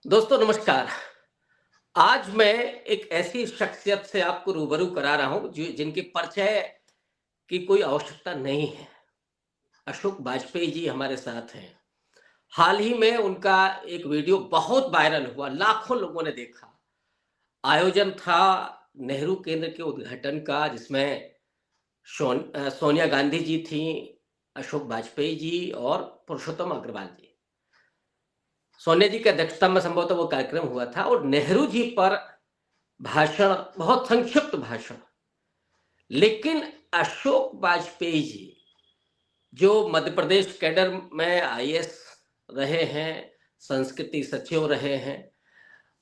दोस्तों नमस्कार। आज मैं एक ऐसी शख्सियत से आपको रूबरू करा रहा हूँ जिनके परिचय की कोई आवश्यकता नहीं है। अशोक वाजपेयी जी हमारे साथ हैं। हाल ही में उनका एक वीडियो बहुत वायरल हुआ, लाखों लोगों ने देखा। आयोजन था नेहरू केंद्र के उद्घाटन का, जिसमें सोनिया गांधी जी थीं, अशोक वाजपेयी जी और पुरुषोत्तम अग्रवाल जी। सोनिया जी की अध्यक्षता में संभवतः वो कार्यक्रम हुआ था और नेहरू जी पर भाषण, बहुत संक्षिप्त भाषण। लेकिन अशोक वाजपेयी जी, जो मध्य प्रदेश कैडर में आईएएस रहे हैं, संस्कृति सचिव रहे हैं,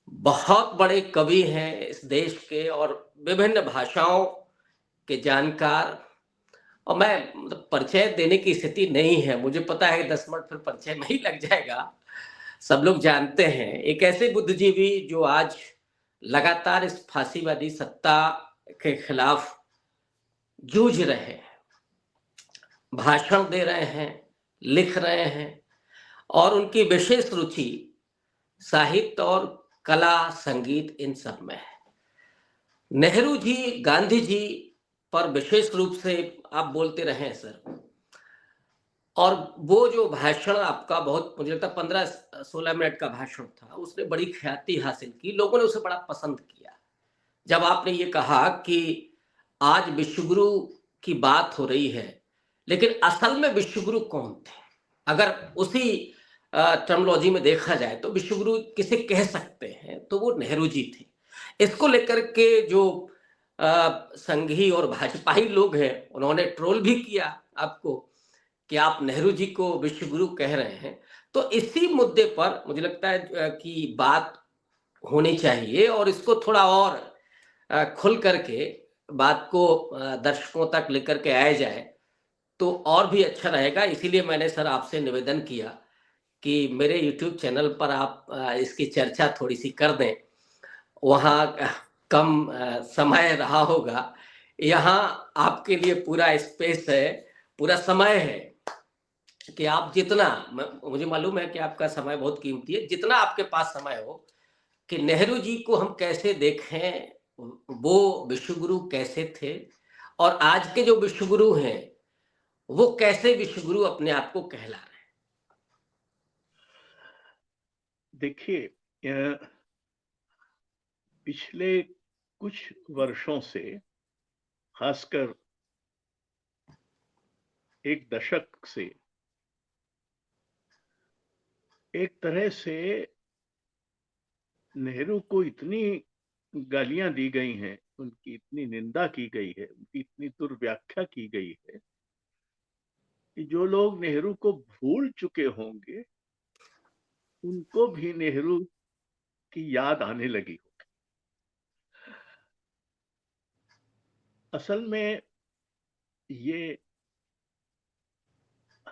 बहुत बड़े कवि हैं इस देश के और विभिन्न भाषाओं के जानकार। और मैं मतलब परिचय देने की स्थिति नहीं है, मुझे पता है कि 10 मिनट फिर परिचय में ही लग जाएगा। सब लोग जानते हैं, एक ऐसे बुद्धिजीवी जो आज लगातार इस फांसीवादी सत्ता के खिलाफ जूझ रहे हैं, भाषण दे रहे हैं, लिख रहे हैं और उनकी विशेष रुचि साहित्य और कला, संगीत इन सब में है। नेहरू जी, गांधी जी पर विशेष रूप से आप बोलते रहे हैं सर। और वो जो भाषण आपका, बहुत मुझे लगता है 15-16 मिनट का भाषण था, उसने बड़ी ख्याति हासिल की, लोगों ने उसे बड़ा पसंद किया। जब आपने ये कहा कि आज विश्वगुरु की बात हो रही है, लेकिन असल में विश्वगुरु कौन थे? अगर उसी टर्मिनोलॉजी में देखा जाए तो विश्वगुरु किसे कह सकते हैं, तो वो नेहरू जी थे। इसको लेकर के जो संघी और भाजपाई लोग हैं, उन्होंने ट्रोल भी किया आपको कि आप नेहरू जी को विश्वगुरु कह रहे हैं। तो इसी मुद्दे पर मुझे लगता है कि बात होनी चाहिए और इसको थोड़ा और खुल करके बात को दर्शकों तक लेकर के आया जाए, तो और भी अच्छा रहेगा। इसीलिए मैंने सर आपसे निवेदन किया कि मेरे यूट्यूब चैनल पर आप इसकी चर्चा थोड़ी-सी कर दें। वहाँ कम समय रहा होगा, यहाँ आपके लिए पूरा स्पेस है, पूरा समय है कि आप जितना मुझे मालूम है कि आपका समय बहुत कीमती है, जितना आपके पास समय हो, कि नेहरू जी को हम कैसे देखें, वो विश्वगुरु कैसे थे और आज के जो विश्वगुरु हैं, वो कैसे विश्वगुरु अपने आप को कहला रहे हैं? देखिए, पिछले कुछ वर्षों से, खासकर एक दशक से, एक तरह से नेहरू को इतनी गालियां दी गई हैं, उनकी इतनी निंदा की गई है, उनकी इतनी दुर्व्याख्या की गई है कि जो लोग नेहरू को भूल चुके होंगे, उनको भी नेहरू की याद आने लगी होगी। असल में ये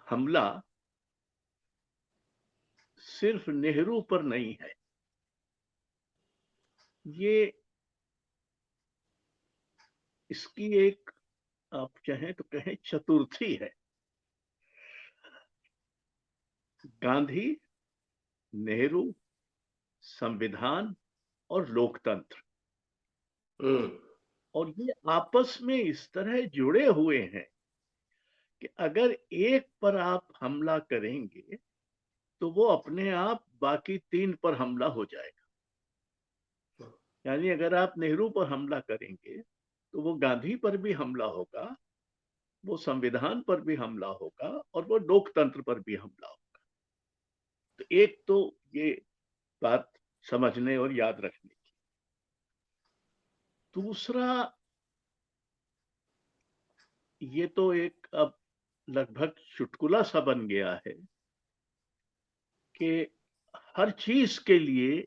हमला सिर्फ नेहरू पर नहीं है, ये इसकी एक, आप चाहें तो कहें, चतुर्थी है। गांधी, नेहरू, संविधान और लोकतंत्र, हुँ। और ये आपस में इस तरह जुड़े हुए हैं कि अगर एक पर आप हमला करेंगे तो वो अपने आप बाकी तीन पर हमला हो जाएगा। यानी अगर आप नेहरू पर हमला करेंगे तो वो गांधी पर भी हमला होगा, वो संविधान पर भी हमला होगा और वो लोकतंत्र पर भी हमला होगा। तो एक तो ये बात समझने और याद रखने की। दूसरा, ये तो एक अब लगभग चुटकुला सा बन गया है कि हर चीज के लिए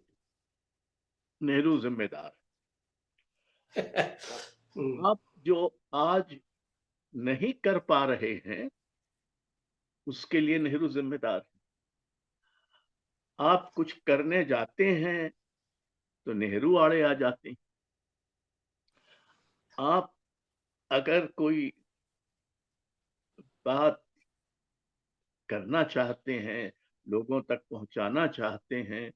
नेहरू जिम्मेदार हुँ, है। आप जो आज नहीं कर पा रहे हैं, उसके लिए नेहरू जिम्मेदार है। आप कुछ करने जाते हैं तो नेहरू आड़े आ जाते हैं। आप अगर कोई बात करना चाहते हैं, लोगों तक पहुंचाना चाहते हैं,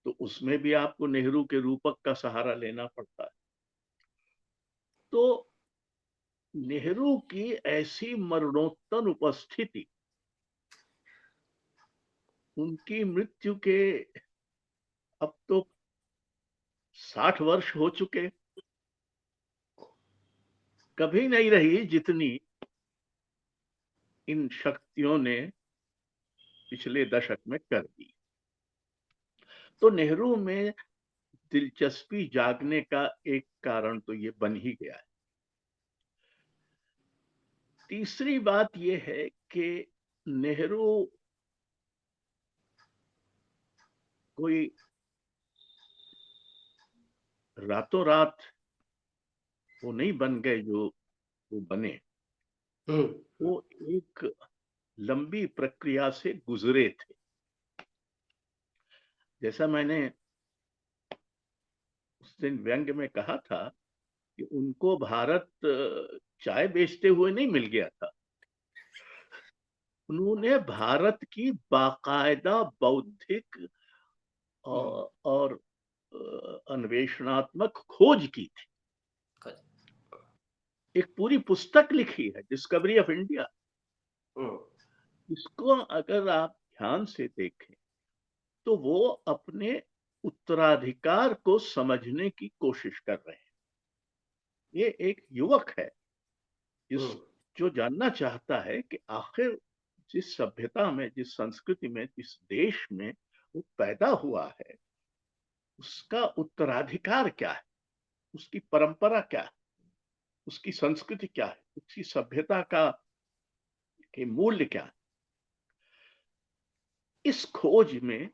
तो उसमें भी आपको नेहरू के रूपक का सहारा लेना पड़ता है। तो नेहरू की ऐसी मरणोत्तर उपस्थिति, उनकी मृत्यु के अब तो 60 वर्ष हो चुके, कभी नहीं रही जितनी इन शक्तियों ने पिछले दशक में कर दी। तो नेहरू में दिलचस्पी जागने का एक कारण तो ये बन ही गया है। तीसरी बात यह है कि नेहरू कोई रातों रात वो नहीं बन गए जो वो बने, वो एक लंबी प्रक्रिया से गुजरे थे। जैसा मैंने उस दिन व्यंग में कहा था कि उनको भारत चाय बेचते हुए नहीं मिल गया था, उन्होंने भारत की बाकायदा बौद्धिक और अन्वेषणात्मक खोज की थी। एक पूरी पुस्तक लिखी है, डिस्कवरी ऑफ इंडिया। इसको अगर आप ध्यान से देखें तो वो अपने उत्तराधिकार को समझने की कोशिश कर रहे हैं। ये एक युवक है जो जानना चाहता है कि आखिर जिस सभ्यता में, जिस संस्कृति में, जिस देश में वो पैदा हुआ है, उसका उत्तराधिकार क्या है, उसकी परंपरा क्या है, उसकी संस्कृति क्या है, उसकी सभ्यता का के मूल्य क्या है। इस खोज में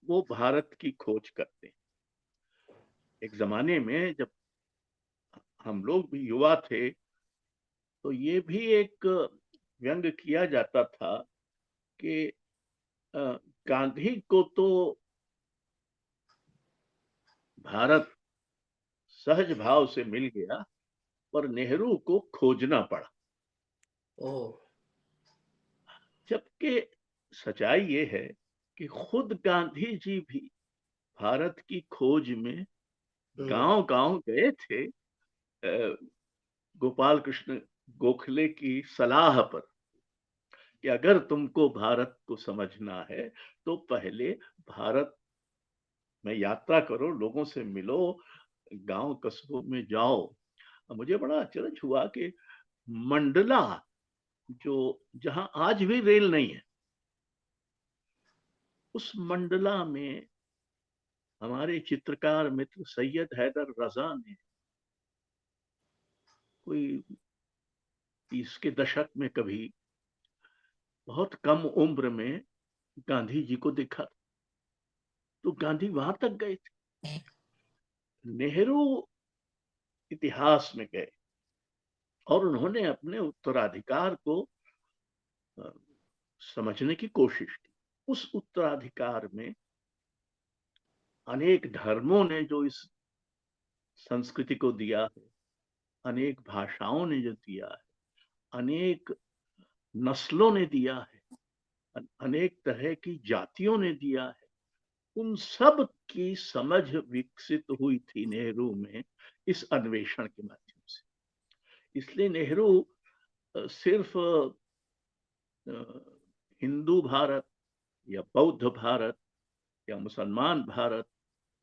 वो भारत की खोज करते हैं। एक जमाने में जब हम लोग भी युवा थे तो ये भी एक व्यंग किया जाता था कि गांधी को तो भारत सहज भाव से मिल गया, पर नेहरू को खोजना पड़ा। जबकि सच्चाई ये है कि खुद गांधी जी भी भारत की खोज में गांव गांव गए थे, गोपाल कृष्ण गोखले की सलाह पर कि अगर तुमको भारत को समझना है तो पहले भारत में यात्रा करो, लोगों से मिलो, गांव कस्बों में जाओ। मुझे बड़ा आश्चर्य हुआ कि मंडला, जो जहां आज भी रेल नहीं है, उस मंडला में हमारे चित्रकार मित्र सैयद हैदर रजा ने कोई 30 के दशक में कभी बहुत कम उम्र में गांधी जी को देखा, तो गांधी वहां तक गए थे। नेहरू इतिहास में गए और उन्होंने अपने उत्तराधिकार को समझने की कोशिश की। उस उत्तराधिकार में अनेक धर्मों ने जो इस संस्कृति को दिया है, अनेक भाषाओं ने जो दिया है, अनेक नस्लों ने दिया है, अनेक तरह की जातियों ने दिया है, उन सब की समझ विकसित हुई थी नेहरू में इस अन्वेषण के माध्यम से। इसलिए नेहरू सिर्फ हिंदू भारत या बौद्ध भारत या मुसलमान भारत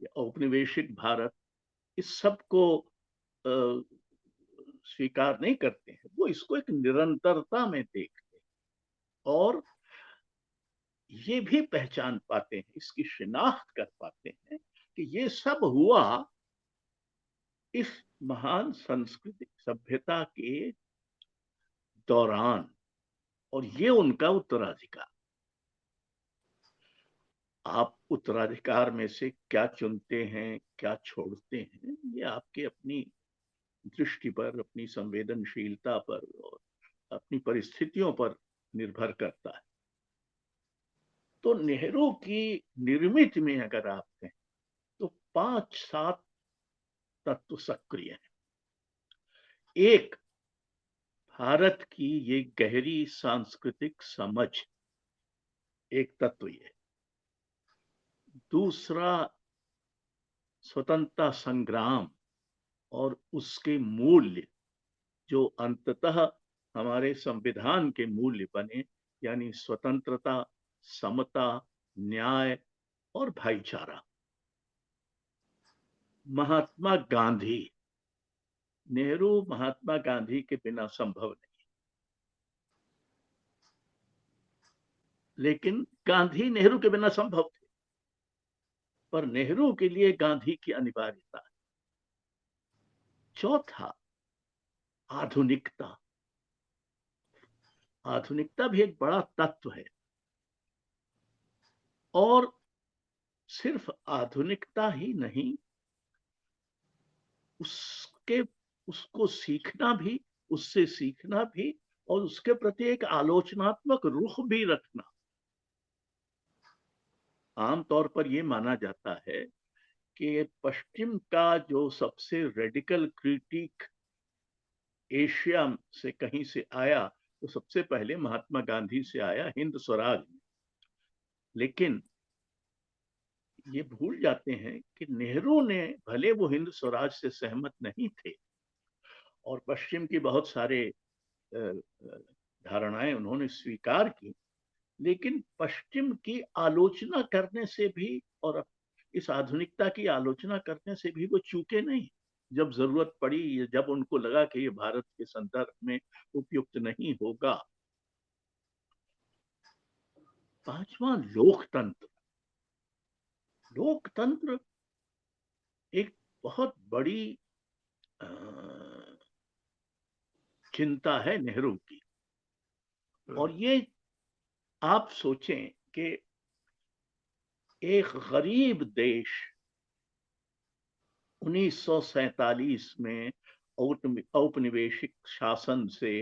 या औपनिवेशिक भारत, इस सब को स्वीकार नहीं करते हैं। वो इसको एक निरंतरता में देखते हैं और ये भी पहचान पाते हैं, इसकी शिनाख्त कर पाते हैं कि ये सब हुआ इस महान सांस्कृतिक सभ्यता के दौरान और ये उनका उत्तराधिकार। आप उत्तराधिकार में से क्या चुनते हैं, क्या छोड़ते हैं, ये आपके अपनी दृष्टि पर, अपनी संवेदनशीलता पर और अपनी परिस्थितियों पर निर्भर करता है। तो नेहरू की निर्मित में अगर आप कहें तो 5-7 तत्व सक्रिय हैं। एक, भारत की ये गहरी सांस्कृतिक समझ, एक तत्व ये। दूसरा स्वतंत्रता संग्राम और उसके मूल्य जो अंततः हमारे संविधान के मूल्य बने, यानी स्वतंत्रता, समता, न्याय और भाईचारा। महात्मा गांधी, नेहरू महात्मा गांधी के बिना संभव नहीं, लेकिन गांधी नेहरू के बिना संभव थे, पर नेहरू के लिए गांधी की अनिवार्यता। चौथा, आधुनिकता। आधुनिकता भी एक बड़ा तत्व है, और सिर्फ आधुनिकता ही नहीं, उसके उसको सीखना भी, उससे सीखना भी, और उसके प्रति एक आलोचनात्मक रुख भी रखना। आमतौर पर यह माना जाता है कि पश्चिम का जो सबसे रेडिकल क्रिटिक एशिया से कहीं से आया, तो सबसे पहले महात्मा गांधी से आया, हिंद स्वराज में। लेकिन ये भूल जाते हैं कि नेहरू ने, भले वो हिंद स्वराज से सहमत नहीं थे और पश्चिम की बहुत सारे धारणाएं उन्होंने स्वीकार की, लेकिन पश्चिम की आलोचना करने से भी और इस आधुनिकता की आलोचना करने से भी वो चूके नहीं। जब जरूरत पड़ी, जब उनको लगा कि ये भारत के संदर्भ में उपयुक्त नहीं होगा। पांचवा, लोकतंत्र। लोकतंत्र एक बहुत बड़ी चिंता है नेहरू की। और ये आप सोचें कि एक गरीब देश 1947 में औपनिवेशिक शासन से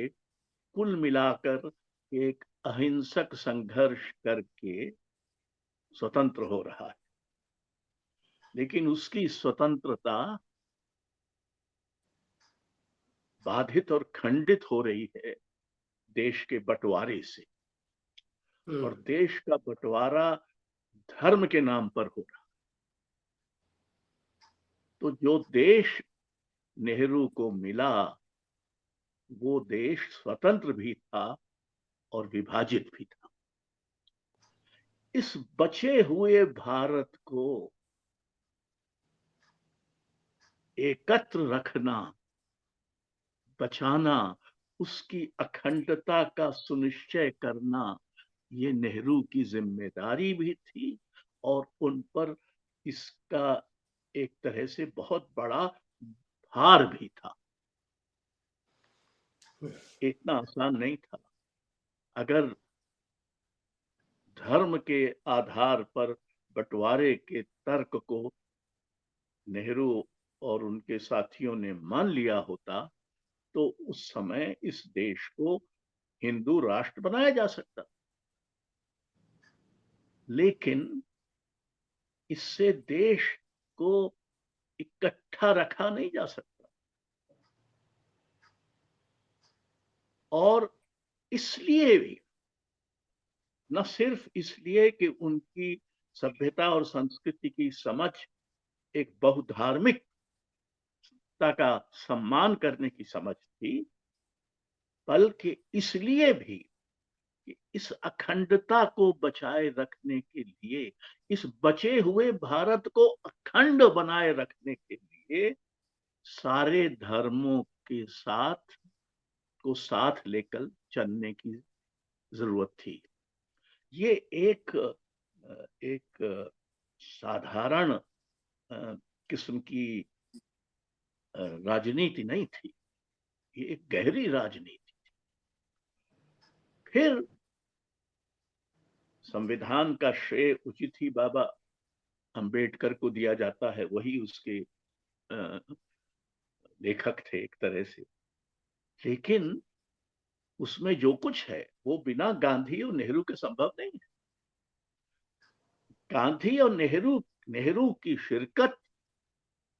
कुल मिलाकर एक अहिंसक संघर्ष करके स्वतंत्र हो रहा है, लेकिन उसकी स्वतंत्रता बाधित और खंडित हो रही है देश के बंटवारे से। और देश का बंटवारा धर्म के नाम पर हो रहा। तो जो देश नेहरू को मिला, वो देश स्वतंत्र भी था और विभाजित भी था। इस बचे हुए भारत को एकत्र रखना, बचाना, उसकी अखंडता का सुनिश्चय करना, ये नेहरू की जिम्मेदारी भी थी, और उन पर इसका एक तरह से बहुत बड़ा भार भी था। इतना आसान नहीं था। अगर धर्म के आधार पर बंटवारे के तर्क को नेहरू और उनके साथियों ने मान लिया होता, तो उस समय इस देश को हिंदू राष्ट्र बनाया जा सकता। लेकिन इससे देश को इकट्ठा रखा नहीं जा सकता। और इसलिए भी, न सिर्फ इसलिए कि उनकी सभ्यता और संस्कृति की समझ एक बहुधार्मिकता का सम्मान करने की समझ थी, बल्कि इसलिए भी कि इस अखंडता को बचाए रखने के लिए, इस बचे हुए भारत को अखंड बनाए रखने के लिए सारे धर्मों के साथ को साथ लेकर चलने की जरूरत थी। ये एक साधारण किस्म की राजनीति नहीं थी, ये एक गहरी राजनीति। फिर संविधान का श्रेय उचित ही बाबा अंबेडकर को दिया जाता है, वही उसके लेखक थे एक तरह से। लेकिन उसमें जो कुछ है वो बिना गांधी और नेहरू के संभव नहीं है। गांधी और नेहरू की शिरकत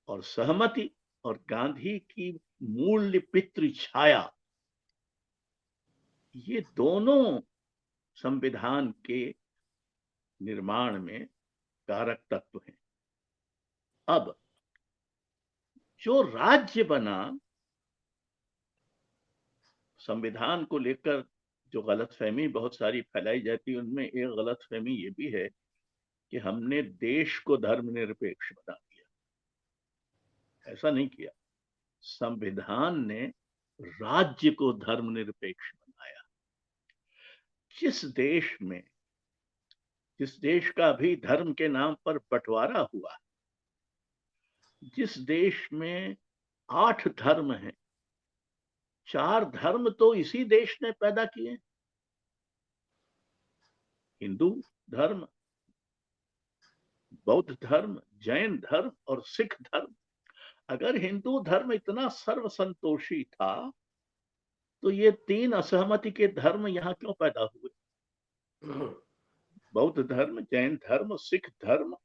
और सहमति और गांधी की मूल्य पितृ छाया, ये दोनों संविधान के निर्माण में कारक तत्व हैं। अब जो राज्य बना, संविधान को लेकर जो गलतफहमी बहुत सारी फैलाई जाती है, उनमें एक गलतफहमी ये भी है कि हमने देश को धर्मनिरपेक्ष बना दिया। ऐसा नहीं किया। संविधान ने राज्य को धर्मनिरपेक्ष बनाया। जिस देश का भी धर्म के नाम पर बंटवारा हुआ, जिस देश में 8 धर्म हैं, 4 धर्म तो इसी देश ने पैदा किए। हिंदू धर्म, बौद्ध धर्म, जैन धर्म और सिख धर्म। अगर हिंदू धर्म इतना सर्वसंतोषी था, तो ये 3 असहमति के धर्म यहां क्यों पैदा हुए? बौद्ध धर्म, जैन धर्म, सिख धर्म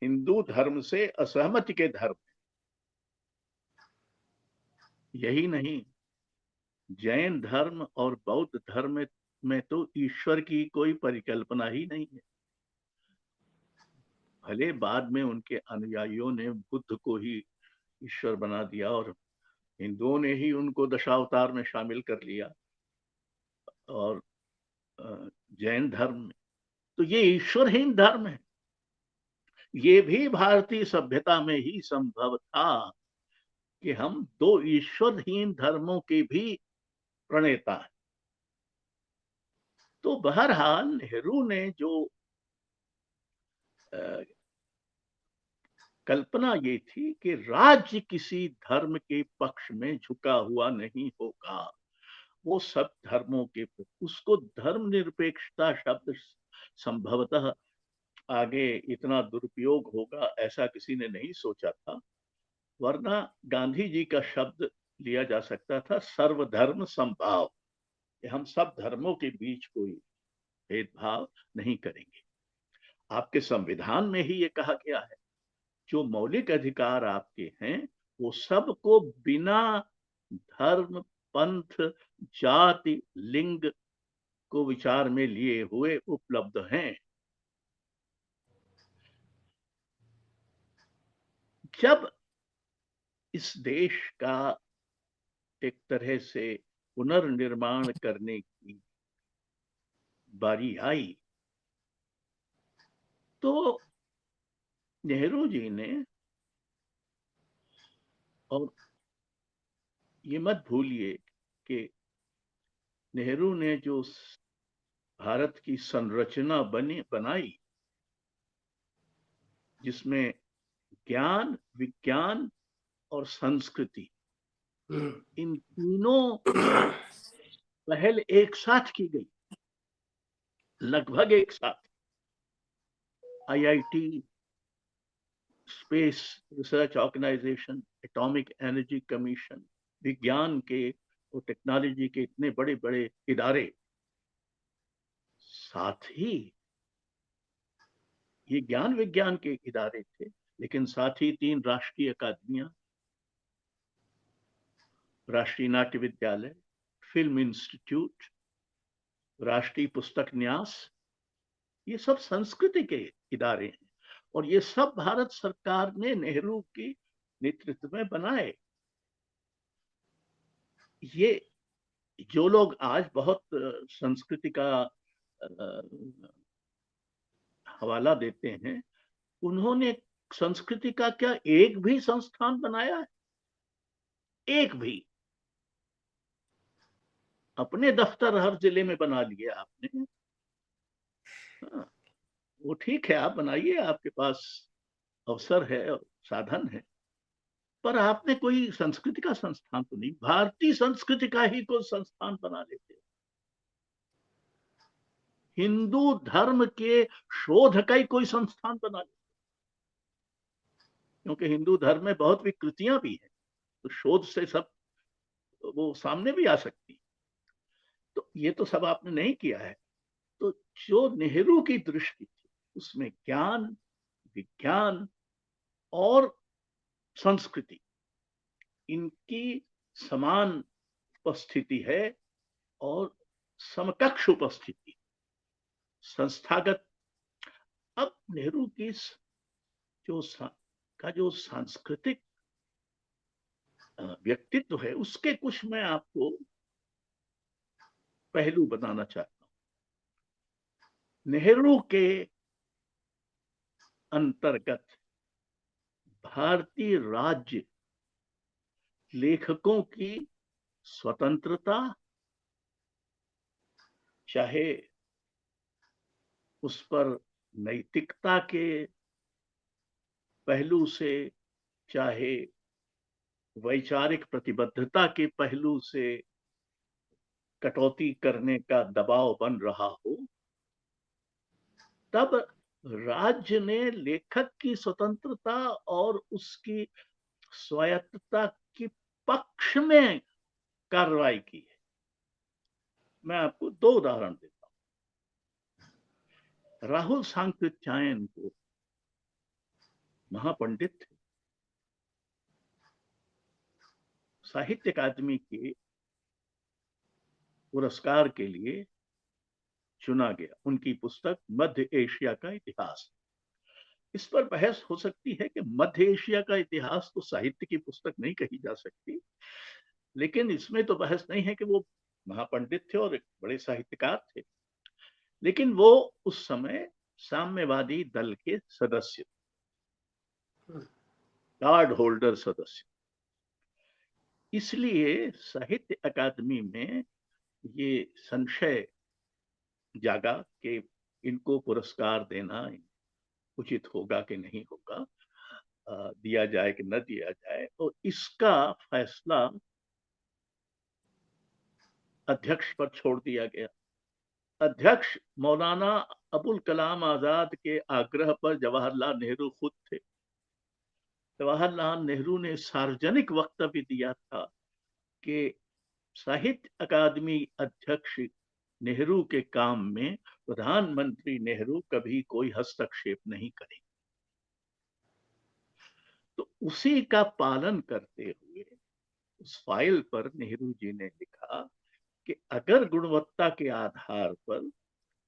हिंदू धर्म से असहमति के धर्म। यही नहीं, जैन धर्म और बौद्ध धर्म में तो ईश्वर की कोई परिकल्पना ही नहीं है। भले बाद में उनके अनुयायियों ने बुद्ध को ही ईश्वर बना दिया और हिंदुओं ने ही उनको दशावतार में शामिल कर लिया, और जैन धर्म में तो ये ईश्वरहीन धर्म है। ये भी भारतीय सभ्यता में ही संभव था कि हम 2 ईश्वरहीन धर्मों के भी प्रणेता हैं। तो बहरहाल नेहरू ने जो कल्पना ये थी कि राज्य किसी धर्म के पक्ष में झुका हुआ नहीं होगा, वो सब धर्मों के, उसको धर्मनिरपेक्षता शब्द संभवतः आगे इतना दुरुपयोग होगा ऐसा किसी ने नहीं सोचा था, वरना गांधी जी का शब्द लिया जा सकता था सर्वधर्म समभाव, कि हम सब धर्मों के बीच कोई भेदभाव नहीं करेंगे। आपके संविधान में ही ये कहा गया है, जो मौलिक अधिकार आपके हैं वो सबको बिना धर्म, पंथ, जाति, लिंग को विचार में लिए हुए उपलब्ध हैं। जब इस देश का एक तरह से पुनर्निर्माण करने की बारी आई, तो नेहरू जी ने, और ये मत भूलिए कि नेहरू ने जो भारत की संरचना बनाई, जिसमें ज्ञान, विज्ञान और संस्कृति, इन तीनों की पहल एक साथ की गई, लगभग एक साथ। IIT, space research organisation, atomic energy commission, विज्ञान के और टेक्नोलॉजी के इतने बड़े बड़े इदारे, साथ ही ये ज्ञान विज्ञान के इदारे थे, लेकिन साथ ही 3 राष्ट्रीय अकादमियां, राष्ट्रीय नाट्य विद्यालय, फिल्म इंस्टीट्यूट, राष्ट्रीय पुस्तक न्यास, ये सब संस्कृति के इदारे हैं, और ये सब भारत सरकार ने नेहरू के नेतृत्व में बनाए। ये जो लोग आज बहुत संस्कृति का हवाला देते हैं, उन्होंने संस्कृति का क्या एक भी संस्थान बनाया है? एक भी? अपने दफ्तर हर जिले में बना लिए आपने। हाँ, वो ठीक है, आप बनाइए, आपके पास अवसर है और साधन है, पर आपने कोई संस्कृति का संस्थान तो नहीं, भारतीय संस्कृति का ही कोई संस्थान बना लेते। हिंदू धर्म के शोध का ही कोई संस्थान बना लेते, क्योंकि हिंदू धर्म में बहुत विकृतियां भी हैं, तो शोध से सब वो सामने भी आ सकती। तो ये तो सब आपने नहीं किया है। तो जो नेहरू की दृष्टि थी, उसमें ज्ञान, विज्ञान और संस्कृति, इनकी समान उपस्थिति है और समकक्ष उपस्थिति। संस्थागत अब नेहरू की जो का जो सांस्कृतिक व्यक्तित्व है, उसके कुछ मैं आपको पहलू बताना चाहता हूं। नेहरू के अंतर्गत भारतीय राज्य लेखकों की स्वतंत्रता, चाहे उस पर नैतिकता के पहलू से, चाहे वैचारिक प्रतिबद्धता के पहलू से कटौती करने का दबाव बन रहा हो, तब राज्य ने लेखक की स्वतंत्रता और उसकी स्वायत्तता के पक्ष में कार्रवाई की है। मैं आपको दो उदाहरण देता हूं। राहुल सांकृत्यायन को महापंडित थे, साहित्य अकादमी के पुरस्कार के लिए चुना गया। उनकी पुस्तक मध्य एशिया का इतिहास। इस पर बहस हो सकती है कि मध्य एशिया का इतिहास तो साहित्य की पुस्तक नहीं कही जा सकती, लेकिन इसमें तो बहस नहीं है कि वो महापंडित थे और एक बड़े साहित्यकार थे। लेकिन वो उस समय साम्यवादी दल के सदस्य, कार्ड होल्डर सदस्य, इसलिए साहित्य अकादमी में ये संशय जागा कि इनको पुरस्कार देना उचित होगा कि नहीं होगा, दिया जाए कि न दिया जाए। और इसका फैसला अध्यक्ष पर छोड़ दिया गया। अध्यक्ष मौलाना अबुल कलाम आजाद के आग्रह पर जवाहरलाल नेहरू खुद थे। जवाहरलाल नेहरू ने सार्वजनिक वक्तव्य दिया था कि साहित्य अकादमी अध्यक्ष नेहरू के काम में प्रधानमंत्री नेहरू कभी कोई हस्तक्षेप नहीं करेंगे। तो उसी का पालन करते हुए उस फाइल पर नेहरू जी ने लिखा कि अगर गुणवत्ता के आधार पर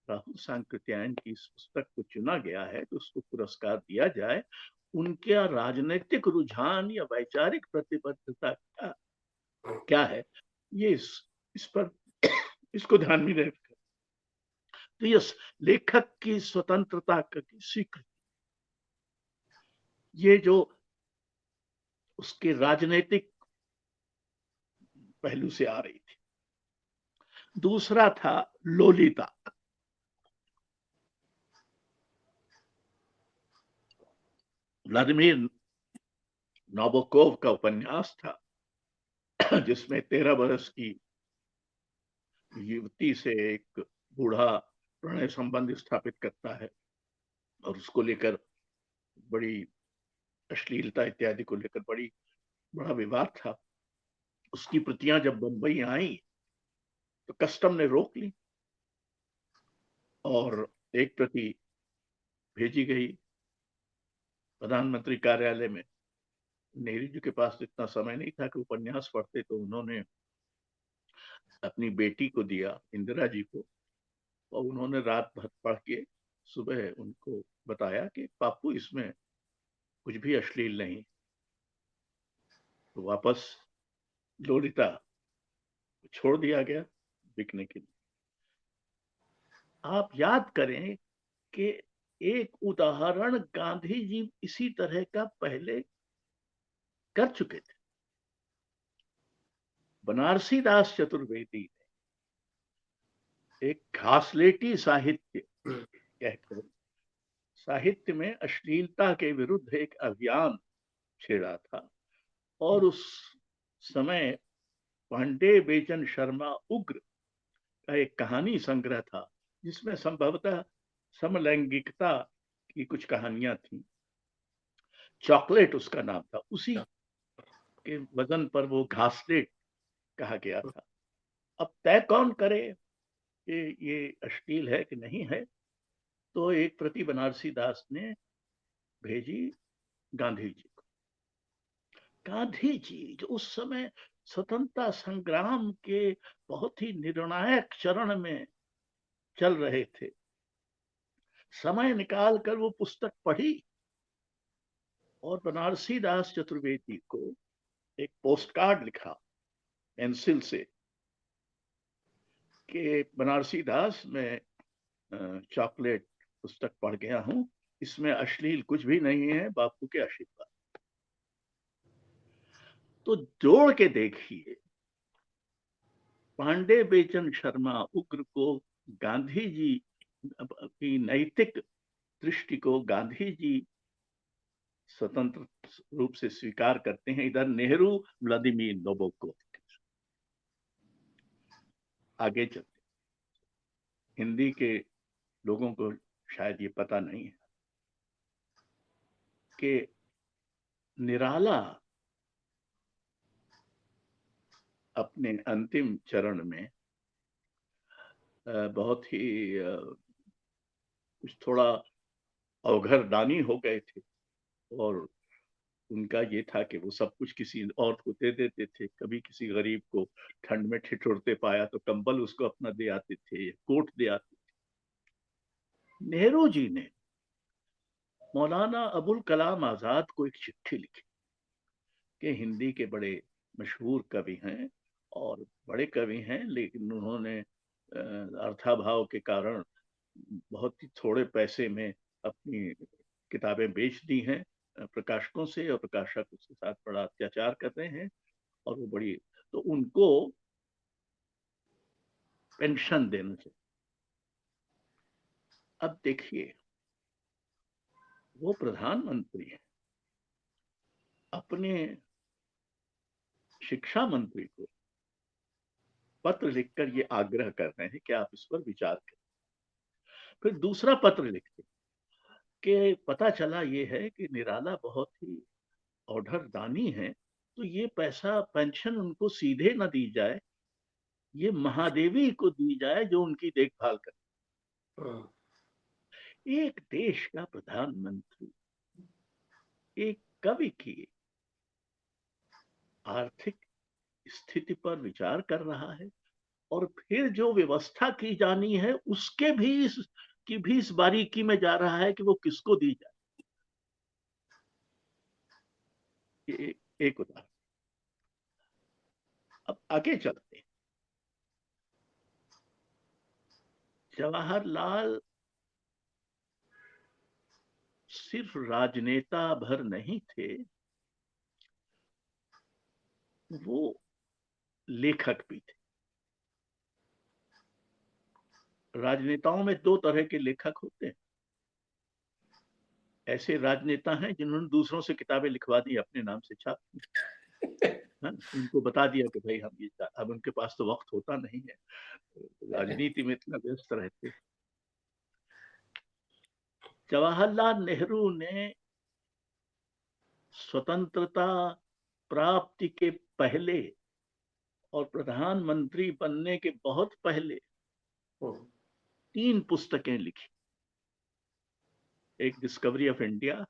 राहुल सांकृत्यायन की इस पुस्तक को चुना गया है तो उसको पुरस्कार दिया जाए। उनका राजनीतिक रुझान या वैचारिक प्रतिबद्धता क्या क्या है, ये इस पर इसको ध्यान में रखकर तो ये लेखक की स्वतंत्रता की स्वीकृति, ये जो उसके राजनीतिक पहलू से आ रही थी। दूसरा था लोलिता। व्लादिमीर नाबोकोव का उपन्यास था, जिसमें 13 बरस की युवती से एक बूढ़ा प्रणय संबंध स्थापित करता है और उसको लेकर बड़ी अश्लीलता इत्यादि को लेकर बड़ा विवाद था। उसकी प्रतियां जब बंबई आई तो कस्टम ने रोक ली और एक प्रति भेजी गई प्रधानमंत्री कार्यालय में। नेहरू जी के पास इतना समय नहीं था कि उपन्यास पढ़ते, तो उन्होंने अपनी बेटी को दिया, इंदिरा जी को, और उन्होंने रात भर पढ़ के सुबह उनको बताया कि पापू इसमें कुछ भी अश्लील नहीं। तो वापस लोलिता छोड़ दिया गया बिकने के लिए। आप याद करें कि एक उदाहरण गांधी जी इसी तरह का पहले कर चुके थे। बनारसी दास चतुर्वेदी ने एक घासलेटी साहित्य कहकर साहित्य में अश्लीलता के विरुद्ध एक अभियान छेड़ा था। और उस समय पांडे बेचन शर्मा उग्र का एक कहानी संग्रह था, जिसमें संभवतः समलैंगिकता की कुछ कहानियां थी। चॉकलेट उसका नाम था, उसी के वजन पर वो घासलेट कहा गया था। अब तय कौन करे कि ये अश्लील है कि नहीं है। तो एक प्रति बनारसी दास ने भेजी गांधी जी को। गांधी जी जो उस समय स्वतंत्रता संग्राम के बहुत ही निर्णायक चरण में चल रहे थे, समय निकाल कर वो पुस्तक पढ़ी और बनारसी दास चतुर्वेदी को एक पोस्ट कार्ड लिखा पेंसिल से कि बनारसी दास, मैं चॉकलेट पुस्तक पढ़ गया हूं, इसमें अश्लील कुछ भी नहीं है, बापू के आशीर्वाद। तो जोड़ के देखिए, पांडे बेचन शर्मा उग्र को गांधी जी की नैतिक दृष्टि को गांधी जी स्वतंत्र रूप से स्वीकार करते हैं, इधर नेहरू व्लादिमीर नोबोकोव। आगे चलते, हिंदी के लोगों को शायद ये पता नहीं है कि निराला अपने अंतिम चरण में बहुत ही कुछ थोड़ा अवघरदानी हो गए थे, और उनका ये था कि वो सब कुछ किसी और को दे देते थे। कभी किसी गरीब को ठंड में ठिठुरते पाया तो कंबल उसको अपना दे आते थे, कोट दे आते थे। नेहरू जी ने मौलाना अबुल कलाम आजाद को एक चिट्ठी लिखी कि हिंदी के बड़े मशहूर कवि हैं और बड़े कवि हैं, लेकिन उन्होंने अर्थाभाव के कारण बहुत ही थोड़े पैसे में अपनी किताबें बेच दी हैं प्रकाशकों से, और प्रकाशक उसके साथ बड़ा अत्याचार कर रहे हैं, और वो बड़ी, तो उनको पेंशन देना चाहिए। अब देखिए, वो प्रधानमंत्री हैं, अपने शिक्षा मंत्री को पत्र लिखकर ये आग्रह कर रहे हैं कि आप इस पर विचार करें। फिर दूसरा पत्र लिखते कि पता चला ये है कि निराला बहुत ही औढ़र दानी है, तो ये पैसा पेंशन उनको सीधे न दी जाए, ये महादेवी को दी जाए जो उनकी देखभाल करे। एक देश का प्रधानमंत्री एक कवि की आर्थिक स्थिति पर विचार कर रहा है, और फिर जो व्यवस्था की जानी है उसके भी इस बारीकी में जा रहा है कि वो किसको दी जाए। ये एक उदाहरण। अब आगे चलते हैं। जवाहरलाल सिर्फ राजनेता भर नहीं थे, वो लेखक भी थे। राजनेताओं में दो तरह के लेखक होते हैं। ऐसे राजनेता हैं जिन्होंने दूसरों से किताबें लिखवा दी, अपने नाम से छाप दी, उनको बता दिया कि भाई हम ये, अब उनके पास तो वक्त होता नहीं है, राजनीति में इतना व्यस्त रहते। जवाहरलाल नेहरू ने स्वतंत्रता प्राप्ति के पहले और प्रधानमंत्री बनने के बहुत पहले 3 पुस्तकें लिखी। एक डिस्कवरी ऑफ इंडिया,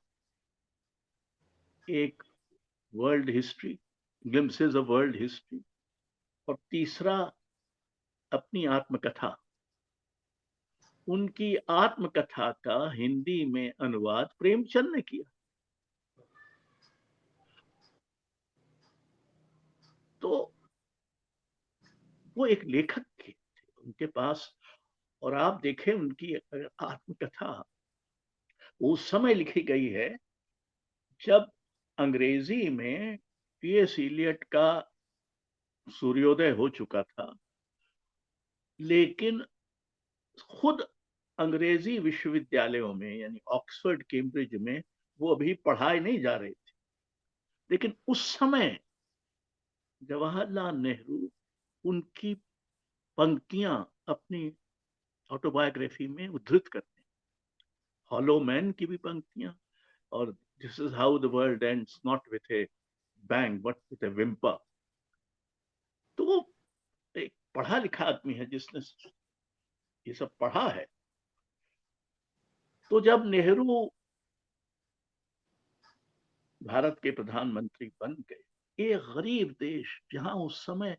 एक world history, glimpses of world history, और तीसरा अपनी आत्मकथा। उनकी आत्मकथा का हिंदी में अनुवाद प्रेमचंद ने किया। तो वो एक लेखक थे उनके पास, और आप देखें उनकी आत्मकथा उस समय लिखी गई है जब अंग्रेजी में टी.एस. इलियट का सूर्योदय हो चुका था, लेकिन खुद अंग्रेजी विश्वविद्यालयों में यानी ऑक्सफोर्ड, कैम्ब्रिज में वो अभी पढ़ाए नहीं जा रहे थे। लेकिन उस समय जवाहरलाल नेहरू उनकी पंक्तियां अपनी ऑटोबायोग्राफी में उद्धृत करते हैं। हॉलो मैन की भी पंक्तियां, और this is how the world ends not with A bang but with A whimper. तो वो एक पढ़ा लिखा आदमी है जिसने ये सब पढ़ा है। तो जब नेहरू भारत के प्रधानमंत्री बन गए, एक गरीब देश जहां उस समय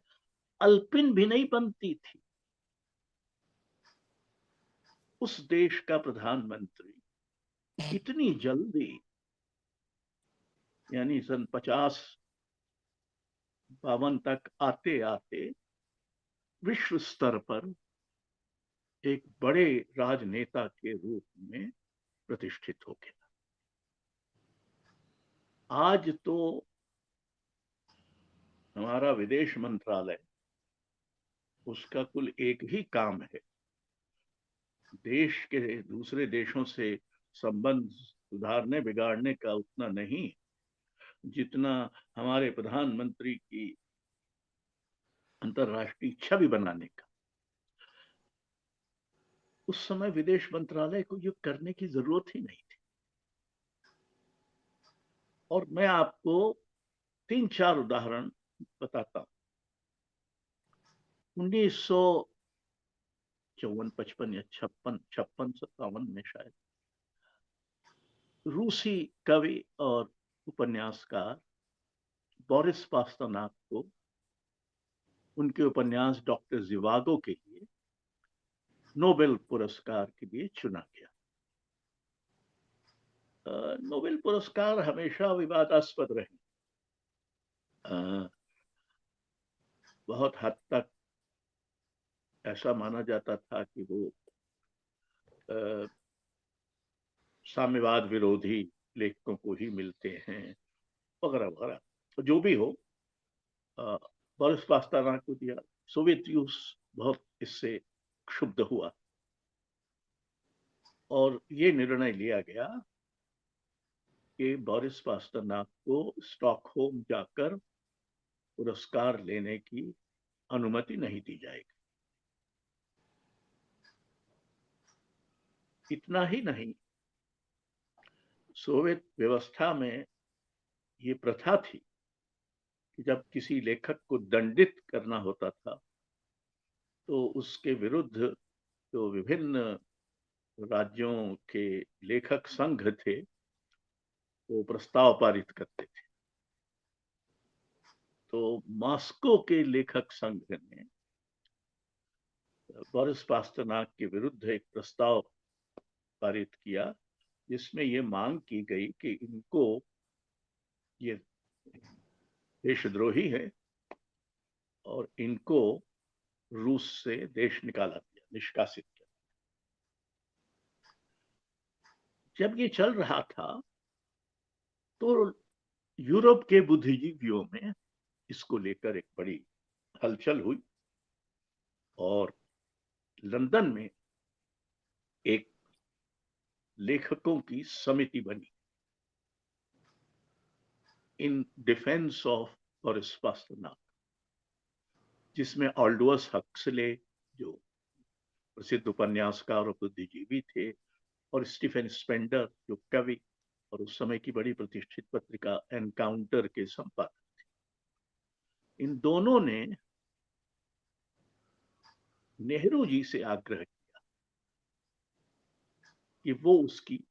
अल्पिन भी नहीं बनती थी, उस देश का प्रधानमंत्री इतनी जल्दी, यानी सन 50-52 तक आते आते विश्व स्तर पर एक बड़े राजनेता के रूप में प्रतिष्ठित हो गया। आज तो हमारा विदेश मंत्रालय, उसका कुल एक ही काम है, देश के दूसरे देशों से संबंध सुधारने बिगाड़ने का उतना नहीं, जितना हमारे प्रधानमंत्री की अंतर्राष्ट्रीय छवि बनाने का। उस समय विदेश मंत्रालय को ये करने की जरूरत ही नहीं थी। और मैं आपको 3-4 उदाहरण बताता हूं। 1954-55 या 56-57 में शायद रूसी कवि और उपन्यासकार बोरिस पास्तरनाक को उनके उपन्यास डॉक्टर जिवागो के लिए नोबेल पुरस्कार के लिए चुना गया। नोबेल पुरस्कार हमेशा विवादास्पद रहे। बहुत हद तक ऐसा माना जाता था कि वो साम्यवाद विरोधी लेखकों को ही मिलते हैं वगैरह वगैरह। जो भी हो, बोरिस पास्तरनाक को दिया। सोवियत यूनियन बहुत इससे क्षुब्ध हुआ और ये निर्णय लिया गया कि बोरिस पास्तरनाक को स्टॉकहोम जाकर पुरस्कार लेने की अनुमति नहीं दी जाएगी। इतना ही नहीं, सोवियत व्यवस्था में ये प्रथा थी कि जब किसी लेखक को दंडित करना होता था तो उसके विरुद्ध जो विभिन्न राज्यों के लेखक संघ थे वो प्रस्ताव पारित करते थे। तो मॉस्को के लेखक संघ ने बोरिस पास्तरनाक के विरुद्ध एक प्रस्ताव पारित किया जिसमें ये मांग की गई कि इनको, ये देशद्रोही है और इनको रूस से देश निकाला गया, निष्कासित किया। जब ये चल रहा था तो यूरोप के बुद्धिजीवियों में इसको लेकर एक बड़ी हलचल हुई और लंदन में एक लेखकों की समिति बनी इन डिफेंस ऑफ बोरिस पास्तरनाक, जिसमें ऑल्डोअस हक्सले जो प्रसिद्ध उपन्यासकार और बुद्धिजीवी थे, और स्टीफन स्पेंडर जो कवि और उस समय की बड़ी प्रतिष्ठित पत्रिका एनकाउंटर के संपादक थे। इन दोनों ने नेहरू जी से आग्रह किया कि वो उसकी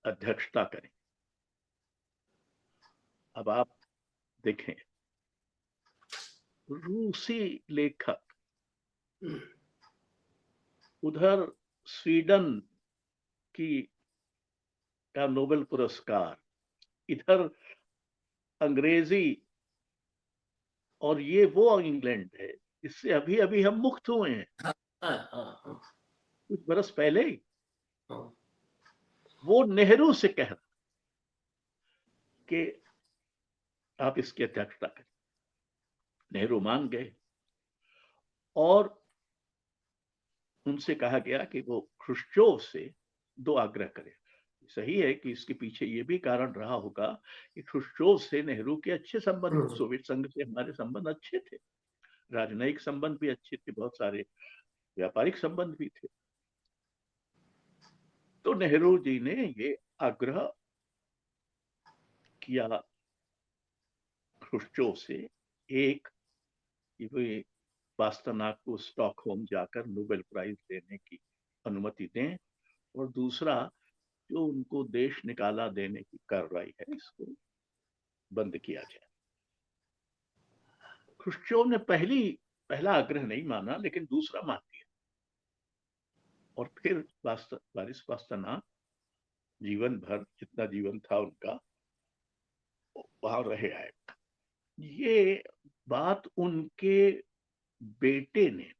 अध्यक्षता करें। अब आप देखें, रूसी लेखक, उधर स्वीडन की का नोबेल पुरस्कार, इधर अंग्रेजी, और ये वो इंग्लैंड है इससे अभी अभी हम मुक्त हुए हैं, कुछ बरस पहले ही। वो नेहरू से कह रहा कि आप इसकी अध्यक्षता करें। नेहरू मान गए और उनसे कहा गया कि वो ख्रुश्चोव से 2 आग्रह करें। सही है कि इसके पीछे ये भी कारण रहा होगा कि ख्रुश्चोव से नेहरू के अच्छे संबंध, सोवियत संघ से हमारे संबंध अच्छे थे, राजनयिक संबंध भी अच्छे थे, बहुत सारे व्यापारिक संबंध भी थे। तो नेहरू जी ने ये आग्रह किया ख्रुश्चोव से, एक कि वे पास्तरनाक को स्टॉकहोम जाकर नोबेल प्राइज देने की अनुमति दें, और दूसरा जो उनको देश निकाला देने की कार्रवाई है इसको बंद किया जाए। ख्रुश्चोव ने पहला आग्रह नहीं माना, लेकिन दूसरा मान लिया। और फिर वारिस पास्तानाक जीवन भर जितना जीवन था उनका वहां रहे आए। ये बात उनके बेटे ने,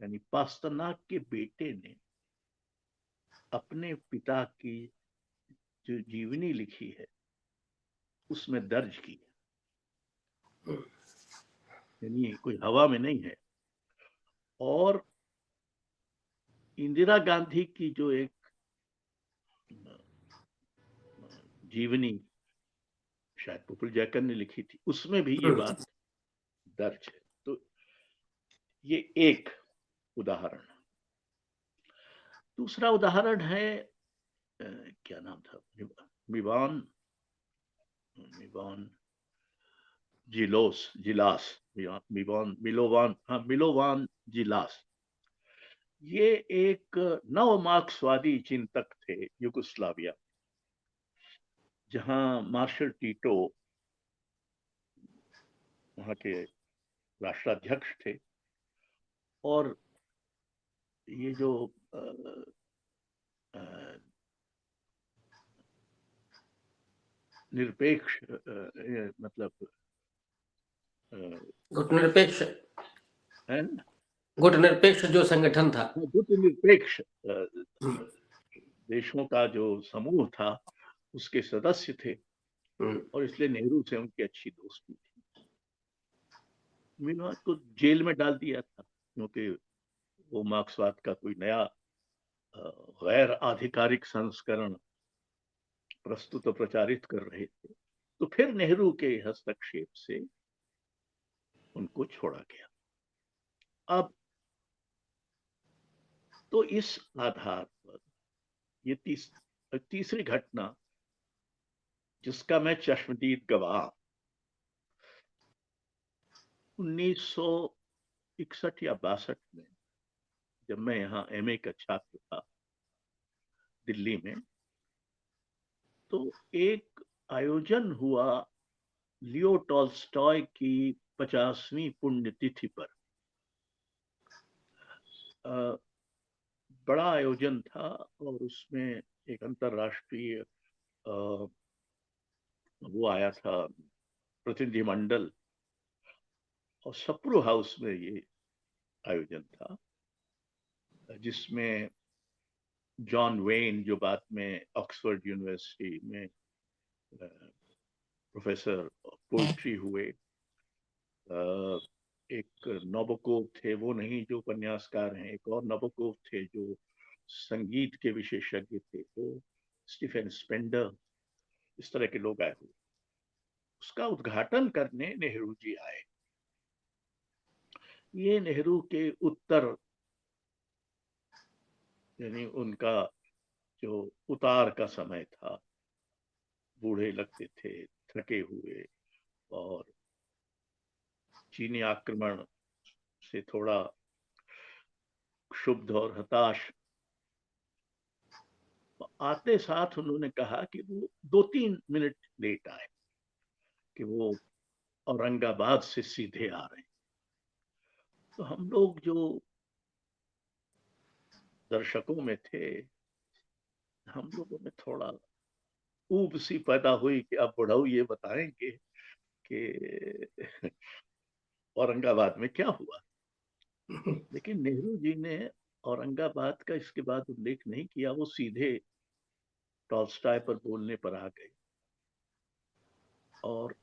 यानी पास्तानाक के बेटे ने अपने पिता की जो जीवनी लिखी है उसमें दर्ज की है, यानी कोई हवा में नहीं है। और इंदिरा गांधी की जो एक जीवनी शायद प्रफुल्ल जयकर ने लिखी थी, उसमें भी ये बात दर्ज है। तो ये एक उदाहरण। दूसरा उदाहरण है क्या नाम था, मिवान मिवान जिलोस जिलास मिवान मिलोवान, हाँ मिलोवान जिलास। ये एक नव मार्क्सवादी चिंतक थे युगोस्लाविया, जहां मार्शल टीटो वहां के राष्ट्राध्यक्ष थे। और ये जो अ, अ, निरपेक्ष मतलब गुटनिरपेक्ष है ना, गुटनिरपेक्ष जो संगठन था। गुट निरपेक्ष देशों का जो समूह था उसके सदस्य थे, और इसलिए नेहरू से उनकी अच्छी दोस्ती थी। मीनवाज को जेल में डाल दिया था क्योंकि वो मार्क्सवाद का कोई नया गैर आधिकारिक संस्करण प्रस्तुत और प्रचारित कर रहे थे। तो फिर नेहरू के हस्तक्षेप से उनको छोड़ा गया। अब तो इस आधार पर ये तीसरी घटना जिसका मैं चश्मदीद गवाह 1961 या 62 में, जब मैं यहाँ एमए का छात्र था दिल्ली में, तो एक आयोजन हुआ लियो टॉल्स्टॉय की 50वीं पुण्यतिथि पर। बड़ा आयोजन था और उसमें एक अंतरराष्ट्रीय वो आया था प्रतिनिधिमंडल, और सप्रू हाउस में ये आयोजन था, जिसमें जॉन वेन जो बाद में ऑक्सफोर्ड यूनिवर्सिटी में प्रोफेसर पोइट्री हुए, एक नबोकोव थे, वो नहीं जो उपन्यासकार हैं, एक और नबोकोव थे जो संगीत के विशेषज्ञ थे, वो स्टीफन स्पेंडर, इस तरह के लोग आए हुए। उसका उद्घाटन करने नेहरू जी आए। ये नेहरू के उत्तर, यानी उनका जो उतार का समय था, बूढ़े लगते थे, थके हुए, और चीनी आक्रमण से थोड़ा क्षुब्ध और हताश। आते साथ उन्होंने कहा कि वो 2-3 मिनट लेट आए, कि वो औरंगाबाद से सीधे आ रहे हैं। तो हम लोग जो दर्शकों में थे, हम लोगों में थोड़ा ऊब सी पैदा हुई कि अब बुढ़ऊ ये बताएंगे कि औरंगाबाद में क्या हुआ। लेकिन नेहरू जी ने औरंगाबाद का इसके बाद उल्लेख नहीं किया, वो सीधे टॉल्स्टॉय पर बोलने पर आ गए। और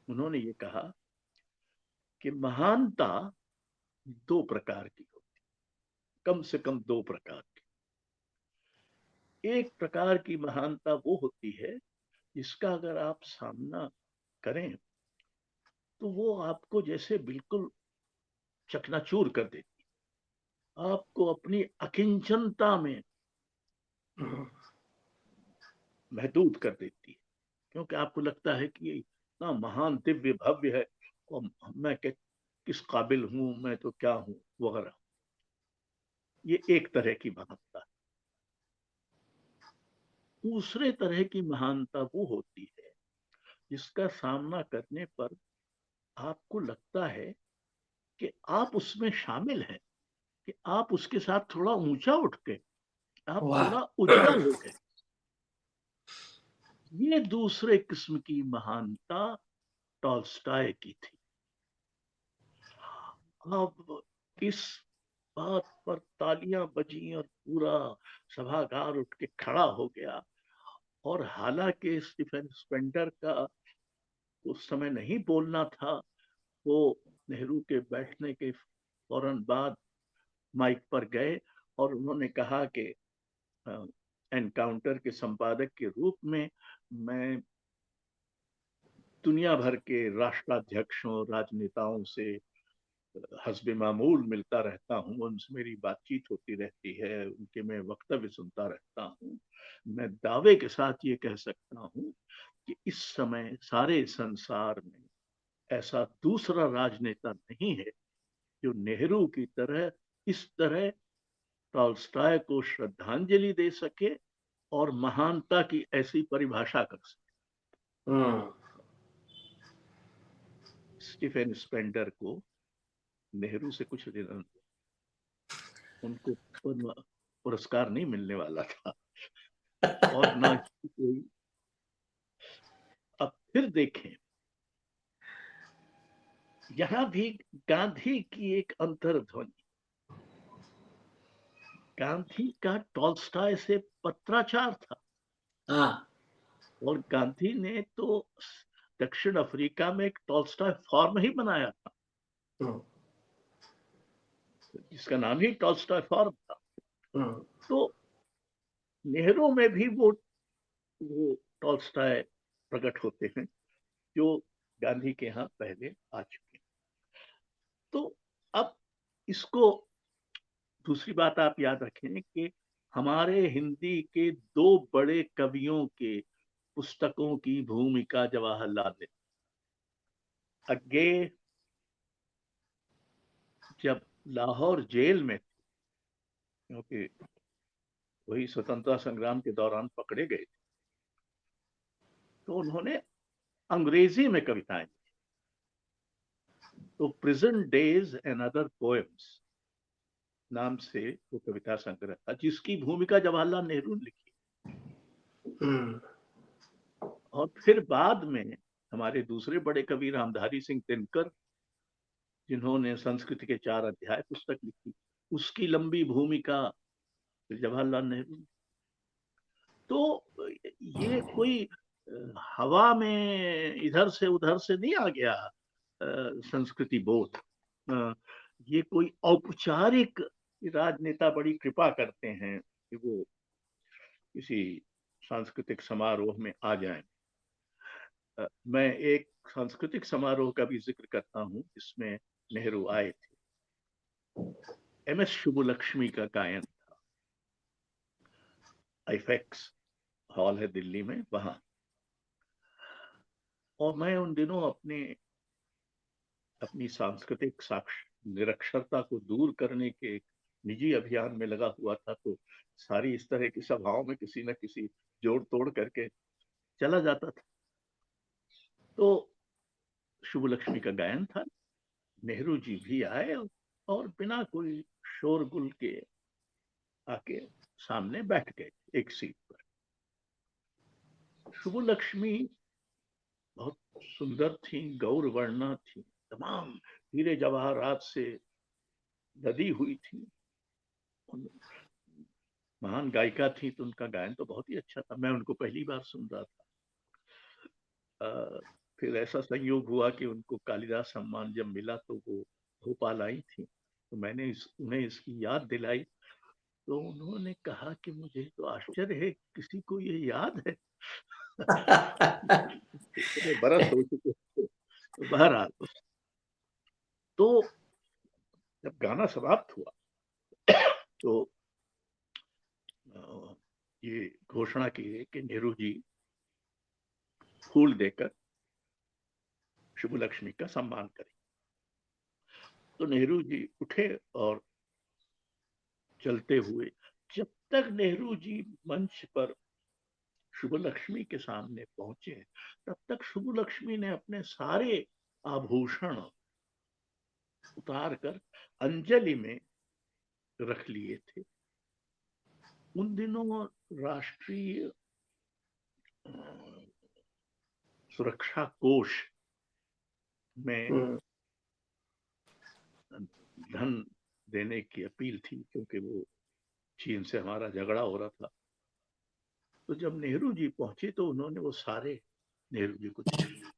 उन्होंने ये कहा कि महानता 2 प्रकार की होती, कम से कम 2 प्रकार की। एक प्रकार की महानता वो होती है जिसका अगर आप सामना करें तो वो आपको जैसे बिल्कुल चकनाचूर कर देती, आपको अपनी अकिंचनता में महदूद कर देती है, क्योंकि आपको लगता है कि ये इतना महान दिव्य भव्य है, और मैं किस काबिल हूं, मैं तो क्या हूं, वगैरह। ये एक तरह की महानता है। दूसरे तरह की महानता वो होती है जिसका सामना करने पर आपको लगता है कि आप उसमें शामिल हैं, कि आप उसके साथ थोड़ा ऊंचा उठ गए, आप वाह। थोड़ा उज्जवल हो गए। ये दूसरे किस्म की महानता टॉल्स्टॉय की थी। अब इस बात पर तालियां बजी और पूरा सभागार उठ के खड़ा हो गया। और हालांकि स्टीफन स्पेंडर का उस समय नहीं बोलना था, वो नेहरू के बैठने के फौरन बाद माइक पर गए और उन्होंने कहा कि एनकाउंटर के संपादक के रूप में मैं दुनिया भर के राष्ट्राध्यक्षों, राजनेताओं से हस्बे मामूल मिलता रहता हूँ, उनसे मेरी बातचीत होती रहती है, उनके मैं वक्तव्य सुनता रहता हूँ। मैं दावे के साथ ये कह सकता हूँ कि इस समय सारे संसार में ऐसा दूसरा राजनेता नहीं है जो नेहरू की तरह इस तरह टॉल्स्टॉय को श्रद्धांजलि दे सके और महानता की ऐसी परिभाषा कर सके। हम्म। स्टीफन स्पेंडर को नेहरू से कुछ दिन उनको पुरस्कार नहीं मिलने वाला था, और ना ही कोई। अब फिर देखें, यहां भी गांधी की एक अंतर्ध्वनि। गांधी का टॉल्स्टॉय से पत्राचार था, हाँ। और गांधी ने तो दक्षिण अफ्रीका में एक टॉल्स्टॉय फॉर्म ही बनाया था, हम्म। जिसका नाम ही टॉल्स्टॉय फॉर्म था। हम्म। तो नेहरू में भी वो टॉल्स्टॉय प्रकट होते हैं जो गांधी के यहाँ पहले आ चुके हैं। तो अब इसको दूसरी बात आप याद रखें कि हमारे हिंदी के दो बड़े कवियों के पुस्तकों की भूमिका जवाहरलाल ने। अगे जब लाहौर जेल में थे, क्योंकि वही स्वतंत्रता संग्राम के दौरान पकड़े गए थे, तो उन्होंने अंग्रेजी में कविताएं। तो prison days and other poems नाम से वो कविता संग्रह था, जिसकी भूमिका जवाहरलाल नेहरू ने लिखी। हम्म। और फिर बाद में हमारे दूसरे बड़े कवि रामधारी सिंह दिनकर, जिन्होंने संस्कृत के 4 अध्याय पुस्तक लिखी, उसकी लंबी भूमिका जवाहरलाल नेहरू। तो ये कोई हवा में इधर से उधर से नहीं आ गया संस्कृति बोध। ये कोई औपचारिक राजनेता बड़ी कृपा करते हैं कि वो किसी सांस्कृतिक समारोह में आ जाएं। मैं एक सांस्कृतिक समारोह का भी जिक्र करता हूं जिसमें नेहरू आए थे। MS शुभलक्ष्मी का गायन था, आईफेक्स हॉल है दिल्ली में, वहां। और मैं उन दिनों अपनी सांस्कृतिक निरक्षरता को दूर करने के एक निजी अभियान में लगा हुआ था, तो सारी इस तरह की सभाओं में किसी न किसी जोड़ तोड़ करके चला जाता था। तो शुभलक्ष्मी का गायन था, नेहरू जी भी आए और बिना कोई शोरगुल के आके सामने बैठ गए एक सीट पर। शुभलक्ष्मी बहुत सुंदर थी, गौरवर्णा थी, तमाम हीरे जवाहरात से लदी हुई थी, महान गायिका थी, तो उनका गायन तो बहुत ही अच्छा था। मैं उनको पहली बार सुन रहा था। फिर ऐसा संयोग हुआ कि उनको कालिदास सम्मान जब मिला तो वो भोपाल आई थी, तो मैंने उन्हें इसकी याद दिलाई। तो उन्होंने कहा कि मुझे तो आश्चर्य है, किसी को ये याद है। इतने बरस हो चुके थे। तो बहरहाल, तो जब गाना समाप्त हुआ तो ये घोषणा की है कि नेहरू जी फूल देकर शुभलक्ष्मी का सम्मान करें। तो नेहरू जी उठे और चलते हुए, जब तक नेहरू जी मंच पर शुभलक्ष्मी के सामने पहुंचे, तब तक शुभलक्ष्मी ने अपने सारे आभूषण उतार कर अंजलि में रख लिए थे। उन दिनों राष्ट्रीय सुरक्षा कोष में हम्म, धन देने की अपील थी, क्योंकि वो चीन से हमारा झगड़ा हो रहा था। तो जब नेहरू जी पहुंचे तो उन्होंने वो सारे नेहरू जी को दिए।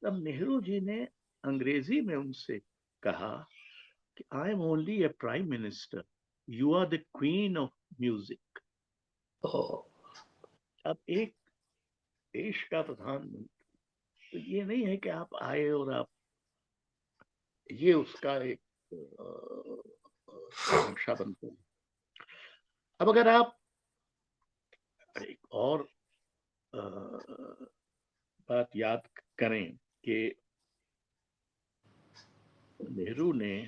तब नेहरू जी ने अंग्रेजी में उनसे कहा कि I am only a prime minister, you are the queen of music. ओ, अब एक देश का प्रधानमंत्री, तो ये नहीं है कि आप आए और आप, ये उसका एक प्रशंसा बनता है। अब अगर आप एक और बात याद करें कि नेहरू ने,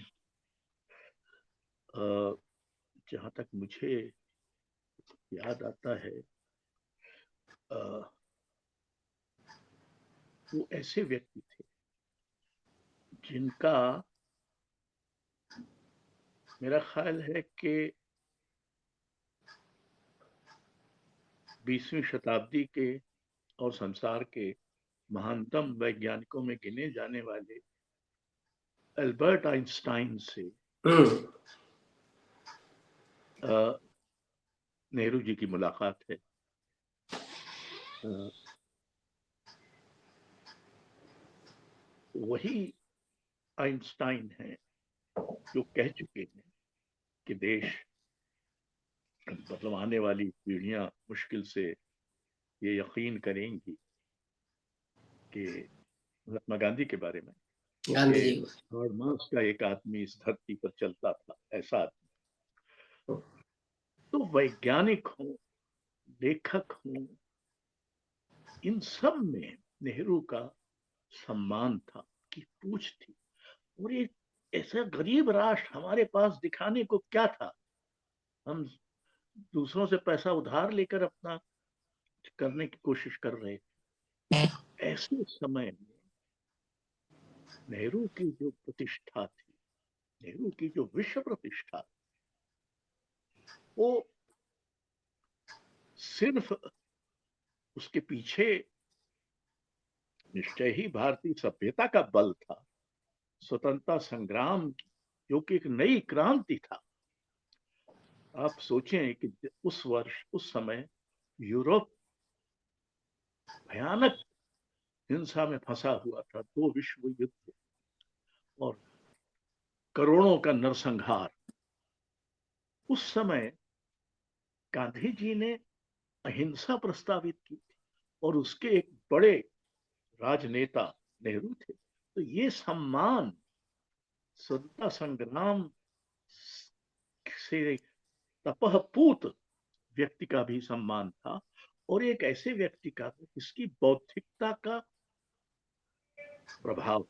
जहां तक मुझे याद आता है, वो ऐसे व्यक्ति थे जिनका मेरा ख्याल है कि 20वीं शताब्दी के और संसार के महानतम वैज्ञानिकों में गिने जाने वाले अल्बर्ट आइंस्टाइन से हम्म, नेहरू जी की मुलाकात है। वही आइंस्टाइन है जो कह चुके हैं कि देश, मतलब आने वाली पीढ़ियां मुश्किल से ये यकीन करेंगी कि महात्मा गांधी के बारे में, गांधी कि जी। कार्ल मार्क्स का एक आदमी इस धरती पर चलता था, ऐसा आदमी। तो वैज्ञानिक हो, लेखक हो, इन सब में नेहरू का सम्मान था, की पूछ थी। और एक ऐसा गरीब राष्ट्र हमारे पास दिखाने को क्या था? हम दूसरों से पैसा उधार लेकर अपना करने की कोशिश कर रहे थे। ऐसे समय में नेहरू की जो प्रतिष्ठा थी, नेहरू की जो विश्व प्रतिष्ठा, वो सिर्फ उसके पीछे निश्चय ही भारतीय सभ्यता का बल था, स्वतंत्रता संग्राम की, जो कि एक नई क्रांति था। आप सोचें कि उस वर्ष, उस समय यूरोप भयानक हिंसा में फंसा हुआ था, 2 विश्व युद्ध और करोड़ों का नरसंहार। उस समय गांधी जी ने अहिंसा प्रस्तावित की थी और उसके एक बड़े राजनेता नेहरू थे। तो ये सम्मान स्वतंत्रता संग्राम से तपहपूत व्यक्ति का भी सम्मान था, और एक ऐसे व्यक्ति का जिसकी बौद्धिकता का प्रभाव,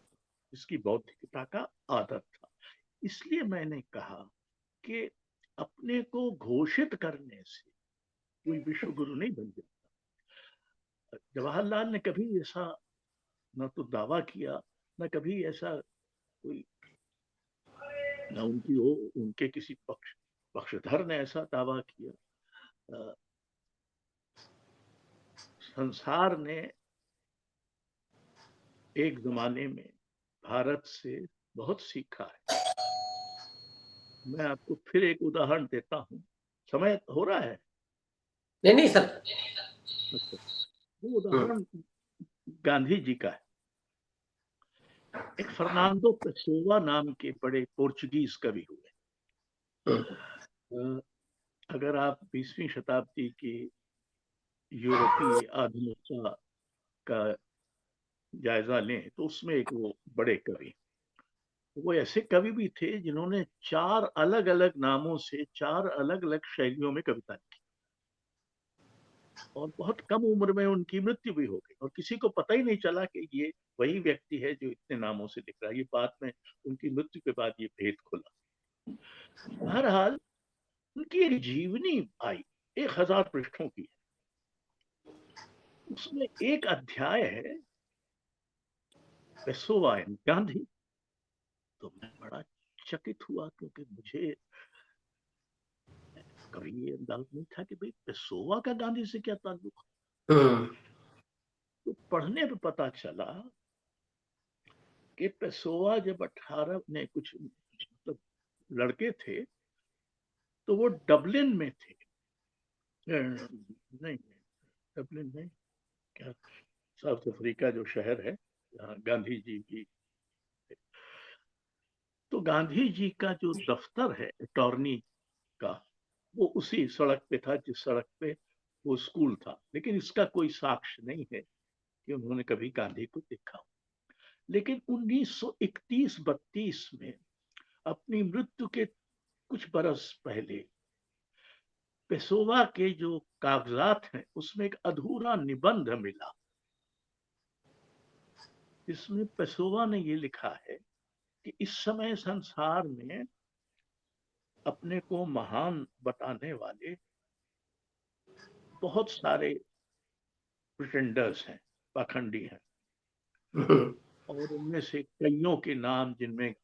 जिसकी बौद्धिकता का आदर था। इसलिए मैंने कहा कि अपने को घोषित करने से कोई विश्व गुरु नहीं बन जाता। जवाहरलाल ने कभी ऐसा न तो दावा किया, न कभी ऐसा कोई, न उनकी हो, उनके किसी पक्षधर ने ऐसा दावा किया। संसार ने एक जमाने में भारत से बहुत सीखा है। मैं आपको फिर एक उदाहरण देता हूँ। समय हो रहा है? नहीं नहीं सर। अच्छा, वो उदाहरण गांधी जी का है। एक फर्नांडो पेसोवा नाम के बड़े पोर्चुगीज कवि हुए। अगर आप 20वीं शताब्दी की यूरोपीय आधुनिकता का जायजा लें तो उसमें एक वो बड़े कवि, वो ऐसे कवि भी थे जिन्होंने 4 अलग-अलग नामों से 4 अलग-अलग शैलियों में कविता लिखी, और बहुत कम उम्र में उनकी मृत्यु भी हो गई और किसी को पता ही नहीं चला कि ये वही व्यक्ति है जो इतने नामों से लिख रहा है। ये बाद में, उनकी मृत्यु के बाद ये भेद खुला। बहरहाल उनकी एक जीवनी आई, 1000 पृष्ठों की है। उसमें एक अध्याय है पेसोवा एंड गांधी। तो मैं बड़ा आश्चर्यचकित हुआ, क्योंकि मुझे कभी ये अंदाज नहीं था कि भाई पेसोवा का गांधी से क्या ताल्लुक। हम्म। तो पढ़ने पे पता चला कि पेसोवा जब 18 ने कुछ मतलब लड़के थे, तो वो डबलिन में थे। नहीं, डबलिन नहीं, क्या, साउथ अफ्रीका जो शहर है जहाँ गांधी जी की। तो गांधी जी का जो दफ्तर है अटॉर्नी का, वो उसी सड़क पे था जिस सड़क पे वो स्कूल था। लेकिन इसका कोई साक्ष्य नहीं है कि उन्होंने कभी गांधी को देखा। लेकिन 1931-32 में अपनी मृत्यु के कुछ बरस पहले पेसोवा के जो कागजात हैं उसमें एक अधूरा निबंध मिला। इसमें पेसोवा ने ये लिखा है कि इस समय संसार में अपने को महान बताने वाले बहुत सारे प्रिटेंडर्स हैं, पाखंडी हैं। हम्म। और उनमें से कईयों के नाम, जिनमें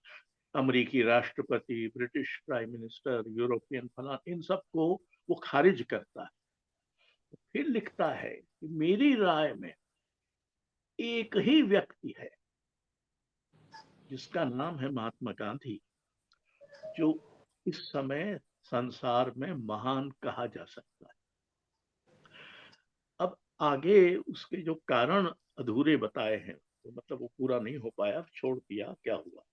अमेरिकी राष्ट्रपति, ब्रिटिश प्राइम मिनिस्टर, यूरोपियन फलान, इन सबको वो खारिज करता है। फिर लिखता है कि मेरी राय में एक ही व्यक्ति है जिसका नाम है महात्मा गांधी, जो इस समय संसार में महान कहा जा सकता है। अब आगे उसके जो कारण अधूरे बताए हैं, तो मतलब वो पूरा नहीं हो पाया, छोड़ दिया, क्या हुआ।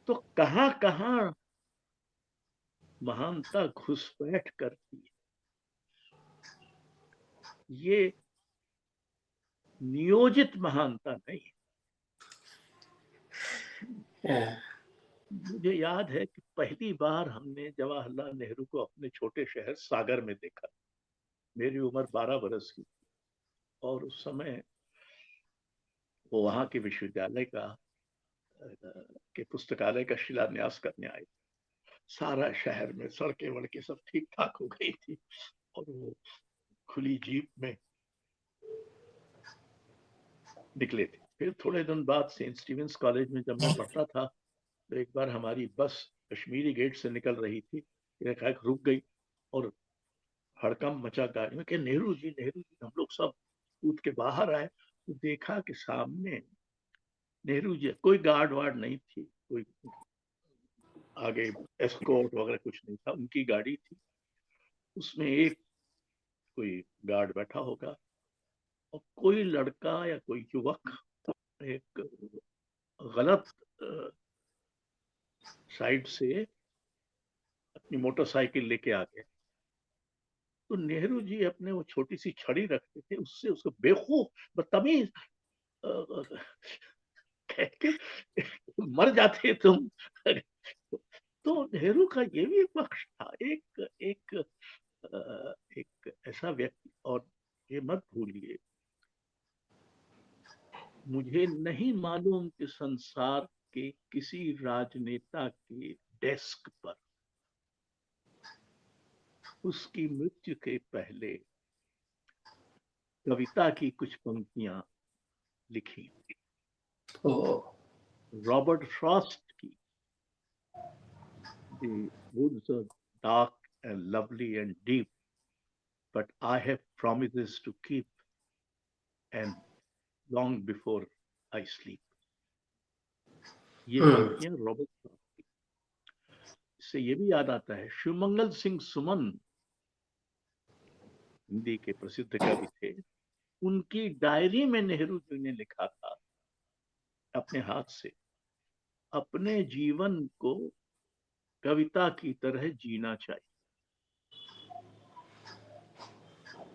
तो कहां कहां महानता घुसपैठ करती है। ये नियोजित महानता नहीं है। हाँ। मुझे याद है कि पहली बार हमने जवाहरलाल नेहरू को अपने छोटे शहर सागर में देखा। मेरी उम्र 12 बरस की, और उस समय वो वहां के विश्वविद्यालय का के पुस्तकालय का शिलान्यास करने आए। सारा शहर में सड़कें वड़कें सब ठीक ठाक हो गई थी, और वो खुली जीप में निकले थे। फिर थोड़े दिन बाद सेंट स्टीवेंस कॉलेज में जब मैं पढ़ता था, तो एक बार हमारी बस कश्मीरी गेट से निकल रही थी, एकाएक रुक गई, और हड़कंप मचा गाड़ी में कि नेहरू जी, नेहरू जी। हम लोग सब कूद के बाहर आए, तो देखा कि सामने नेहरू जी, कोई गार्ड वार्ड नहीं थी, कोई आगे एस्कॉर्ट वगैरह कुछ नहीं था, उनकी गाड़ी थी। उसमें एक कोई गार्ड बैठा होगा, और कोई लड़का या कोई युवक एक गलत साइड से अपनी मोटरसाइकिल लेके आ गया। तो नेहरू जी अपने वो छोटी सी छड़ी रखते थे, उससे उसको बेवकूफ, बदतमीज कह के मर जाते तुम। तो नेहरू का ये भी पक्ष था, एक एक एक ऐसा व्यक्ति। और ये मत भूलिए, मुझे नहीं मालूम कि संसार के किसी राजनेता के डेस्क पर उसकी मृत्यु के पहले कविता की कुछ पंक्तियां लिखी। ओ। रॉबर्ट फ्रॉस्ट की The woods are dark and lovely and deep, but I have promises to keep, and long before I sleep. ये हम्म। पंक्तियां रॉबर्ट फ्रॉस्ट की। इससे ये भी याद आता है, शिवमंगल सिंह सुमन हिंदी के प्रसिद्ध कवि थे। उनकी डायरी में नेहरू जी ने लिखा था अपने हाथ से, अपने जीवन को कविता की तरह जीना चाहिए।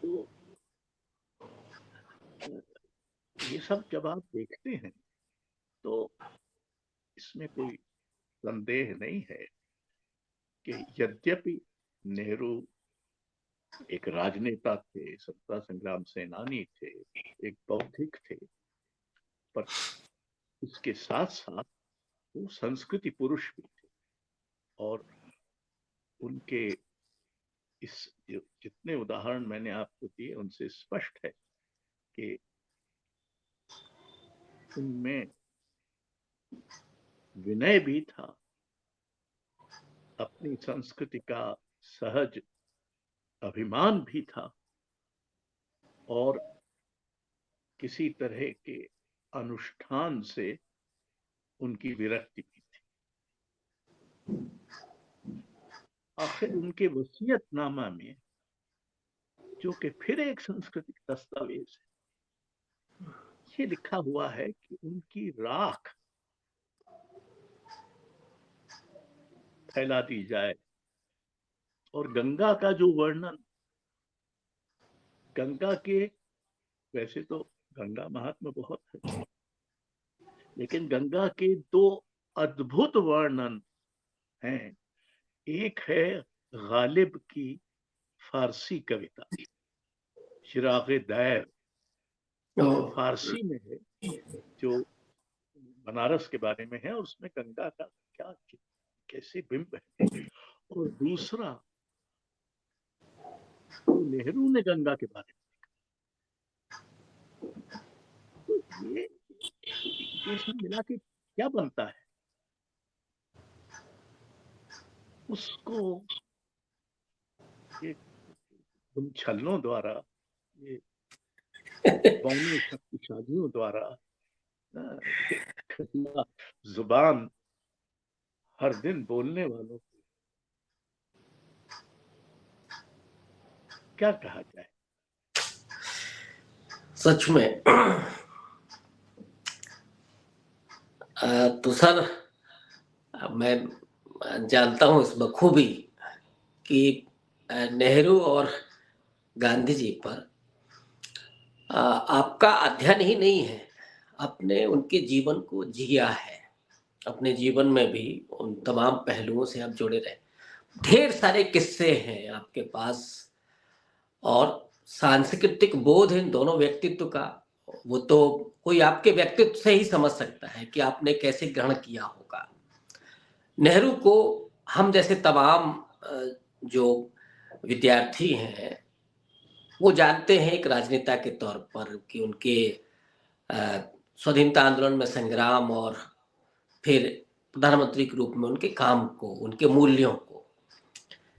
तो ये सब जब आप देखते हैं, तो इसमें कोई संदेह नहीं है कि यद्यपि नेहरू एक राजनेता थे, स्वतंत्रता संग्राम सेनानी थे, एक बौद्धिक थे, पर उसके साथ साथ वो संस्कृति पुरुष भी थे। और उनके इस जितने उदाहरण मैंने आपको दिए, उनसे स्पष्ट है कि उनमें विनय भी था, अपनी संस्कृति का सहज अभिमान भी था, और किसी तरह के अनुष्ठान से उनकी विरक्ति भी थी। आखिर उनके वसीयतनामा में, जो कि फिर एक सांस्कृतिक दस्तावेज है, ये लिखा हुआ है कि उनकी राख फैला दी जाए। और गंगा का जो वर्णन, गंगा के, वैसे तो गंगा महात्मा बहुत है, लेकिन गंगा के दो अद्भुत वर्णन हैं। एक है गालिब की फारसी कविता चिराग दैर, जो फारसी में है, जो बनारस के बारे में है, और उसमें गंगा का क्या कैसे बिंब है। और दूसरा, जो नेहरू ने गंगा के बारे में, तो ये सब मिला के क्या बनता है, उसको ये उन छलनों द्वारा, ये बौने शक्तिशालियों द्वारा, जुबान हर दिन बोलने वालों को क्या कहा जाए। सच में तो सर, मैं जानता हूं इस बखूबी कि नेहरू और गांधी जी पर आपका अध्ययन ही नहीं है, आपने उनके जीवन को जिया है। अपने जीवन में भी उन तमाम पहलुओं से आप जुड़े रहे। ढेर सारे किस्से हैं आपके पास, और सांस्कृतिक बोध इन दोनों व्यक्तित्व का, वो तो कोई आपके व्यक्तित्व से ही समझ सकता है कि आपने कैसे ग्रहण किया होगा। नेहरू को हम जैसे तमाम जो विद्यार्थी हैं वो जानते हैं एक राजनेता के तौर पर, कि उनके स्वाधीनता आंदोलन में संग्राम, और फिर प्रधानमंत्री के रूप में उनके काम को, उनके मूल्यों को।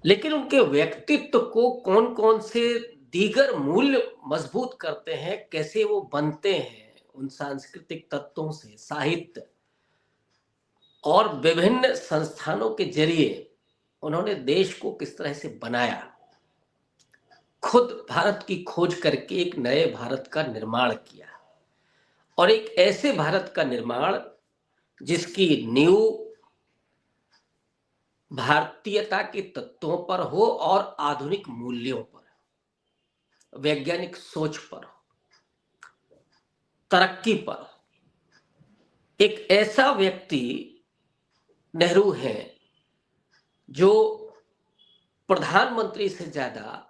लेकिन उनके व्यक्तित्व को कौन कौन से दीगर मूल्य मजबूत करते हैं, कैसे वो बनते हैं उन सांस्कृतिक तत्वों से, साहित्य और विभिन्न संस्थानों के जरिए उन्होंने देश को किस तरह से बनाया, खुद भारत की खोज करके एक नए भारत का निर्माण किया, और एक ऐसे भारत का निर्माण जिसकी नींव भारतीयता के तत्वों पर हो और आधुनिक मूल्यों पर, वैज्ञानिक सोच पर, तरक्की पर। एक ऐसा व्यक्ति नेहरू है जो प्रधानमंत्री से ज्यादा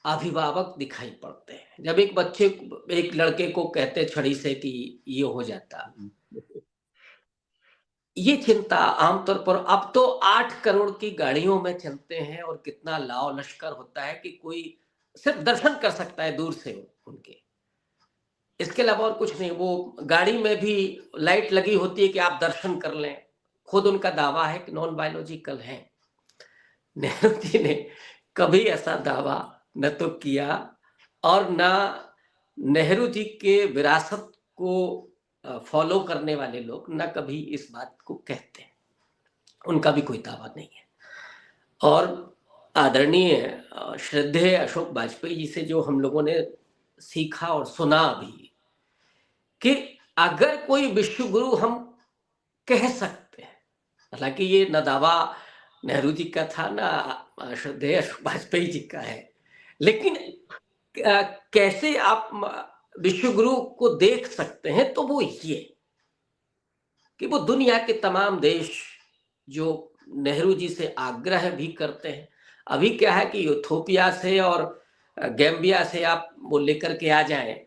अभिभावक दिखाई पड़ते हैं। जब एक बच्चे, एक लड़के को कहते छड़ी से कि ये हो जाता, ये चिंता आमतौर पर अब तो 8 करोड़ की गाड़ियों में चलते हैं, और कितना लाव लश्कर होता है कि कोई सिर्फ दर्शन कर सकता है दूर से उनके, इसके अलावा और कुछ नहीं। वो गाड़ी में भी लाइट लगी होती है कि आप दर्शन कर लें। खुद उनका दावा है कि नॉन बायोलॉजिकल है। नेहरू जी ने कभी ऐसा दावा न तो किया, और न नेहरू जी के विरासत को फॉलो करने वाले लोग न कभी इस बात को कहते हैं। उनका भी कोई दावा नहीं है। और आदरणीय श्रद्धेय अशोक वाजपेयी जी से जो हम लोगों ने सीखा और सुना भी, कि अगर कोई विश्व गुरु हम कह सकते हैं, हालांकि ये न दावा नेहरू जी का था ना श्रद्धेय अशोक वाजपेयी जी का है, लेकिन कैसे आप विश्व गुरु को देख सकते हैं, तो वो ये कि वो दुनिया के तमाम देश जो नेहरू जी से आग्रह भी करते हैं। अभी क्या है कि इथोपिया से और गैम्बिया से आप वो लेकर के आ जाएं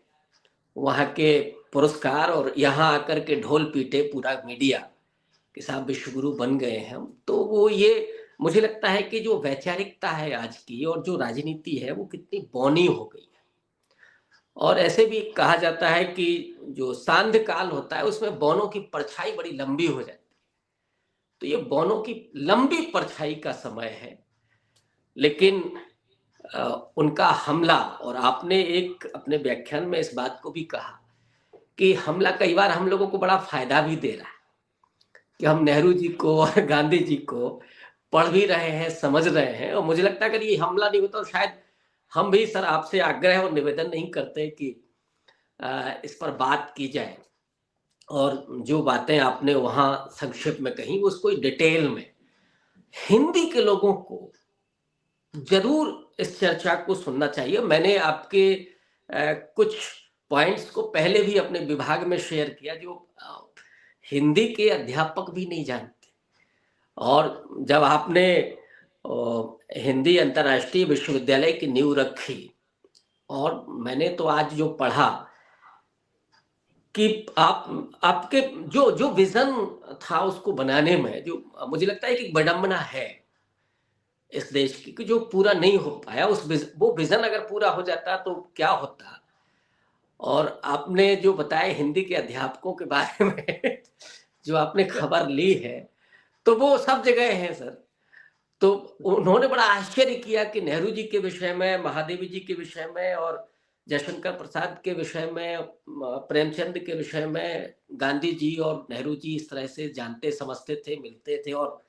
वहां के पुरस्कार, और यहाँ आकर के ढोल पीटे पूरा मीडिया कि साहब विश्व गुरु बन गए हैं हम। तो वो ये मुझे लगता है कि जो वैचारिकता है आज की, और जो राजनीति है, वो कितनी बौनी हो गई है। और ऐसे भी कहा जाता है कि जो सांध्य काल होता है उसमें बौनों की परछाई बड़ी लंबी हो जाती है। तो ये बौनों की लंबी परछाई का समय है, लेकिन उनका हमला, और आपने एक अपने व्याख्यान में इस बात को भी कहा कि हमला कई बार हम लोगों को बड़ा फायदा भी दे रहा है, कि हम नेहरू जी को और गांधी जी को पढ़ भी रहे हैं, समझ रहे हैं, और मुझे लगता है अगर ये हमला नहीं होता तो शायद हम भी सर आपसे आग्रह और निवेदन नहीं करते कि इस पर बात की जाए, और जो बातें आपने वहां संक्षेप में कही उसको डिटेल में हिंदी के लोगों को जरूर इस चर्चा को सुनना चाहिए। मैंने आपके कुछ पॉइंट्स को पहले भी अपने विभाग में शेयर किया जो हिंदी के अध्यापक भी नहीं जानते, और जब आपने हिंदी अंतर्राष्ट्रीय विश्वविद्यालय की नींव रखी, और मैंने तो आज जो पढ़ा कि आपके जो जो विजन था उसको बनाने में, जो मुझे लगता है कि विडंबना है इस देश की कि जो पूरा नहीं हो पाया, वो विजन अगर पूरा हो जाता तो क्या होता। और आपने जो बताया हिंदी के अध्यापकों के बारे में जो आपने खबर ली है, तो वो सब जगह है सर। तो उन्होंने बड़ा आश्चर्य किया कि नेहरू जी के विषय में, महादेवी जी के विषय में, और जयशंकर प्रसाद के विषय में, प्रेमचंद के विषय में गांधी जी और नेहरू जी इस तरह से जानते समझते थे, मिलते थे और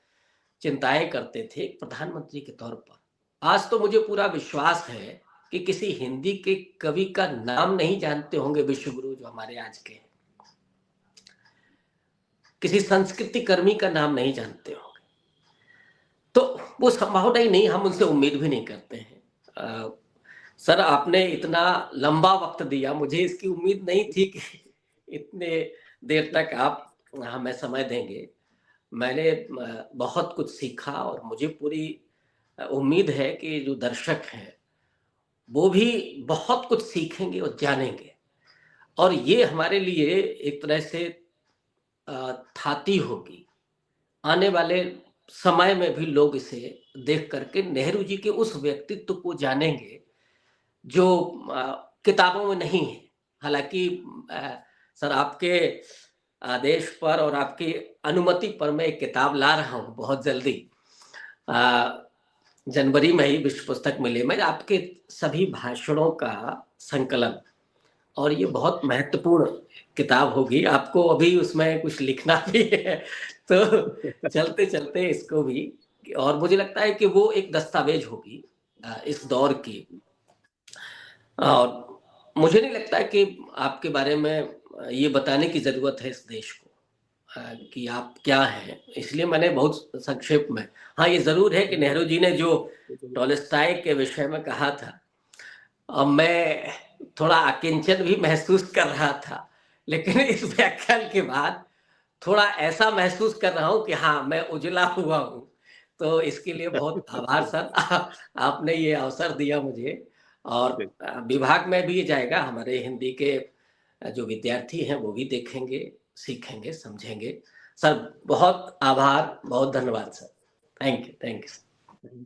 चिंताएं करते थे एक प्रधानमंत्री के तौर पर। आज तो मुझे पूरा विश्वास है कि किसी हिंदी के कवि का नाम नहीं जानते होंगे विश्वगुरु जो हमारे आज के हैं, किसी संस्कृति कर्मी का नाम नहीं जानते होंगे। तो वो संभावना ही नहीं, हम उनसे उम्मीद भी नहीं करते हैं। सर आपने इतना लंबा वक्त दिया, मुझे इसकी उम्मीद नहीं थी कि इतने देर तक आप हमें समय देंगे। मैंने बहुत कुछ सीखा, और मुझे पूरी उम्मीद है कि जो दर्शक हैं वो भी बहुत कुछ सीखेंगे और जानेंगे, और ये हमारे लिए एक तरह से थाती होगी। आने वाले समय में भी लोग इसे देख करके नेहरू जी के उस व्यक्तित्व को जानेंगे जो किताबों में नहीं है। हालांकि सर आपके आदेश पर और आपकी अनुमति पर मैं एक किताब ला रहा हूँ बहुत जल्दी, जनवरी में ही विश्व पुस्तक मेले में, आपके सभी भाषणों का संकलन, और ये बहुत महत्वपूर्ण किताब होगी। आपको अभी उसमें कुछ लिखना भी है, तो चलते चलते इसको भी, और मुझे लगता है कि वो एक दस्तावेज होगी इस दौर की। और मुझे नहीं लगता कि आपके बारे में ये बताने की जरूरत है इस देश को कि आप क्या हैं, इसलिए मैंने बहुत संक्षेप में। हाँ, ये जरूर है कि नेहरू जी ने जो टॉलस्टॉय के विषय में कहा था, अब मैं थोड़ा आकिंचन भी महसूस कर रहा था, लेकिन इस व्याख्यान के बाद थोड़ा ऐसा महसूस कर रहा हूँ कि हाँ, मैं उजला हुआ हूँ। तो इसके लिए बहुत आभार सर, आपने ये अवसर दिया मुझे, और विभाग में भी ये जाएगा, हमारे हिंदी के जो विद्यार्थी हैं वो भी देखेंगे, सीखेंगे, समझेंगे। सर बहुत आभार, बहुत धन्यवाद sir. Thank you, thank you.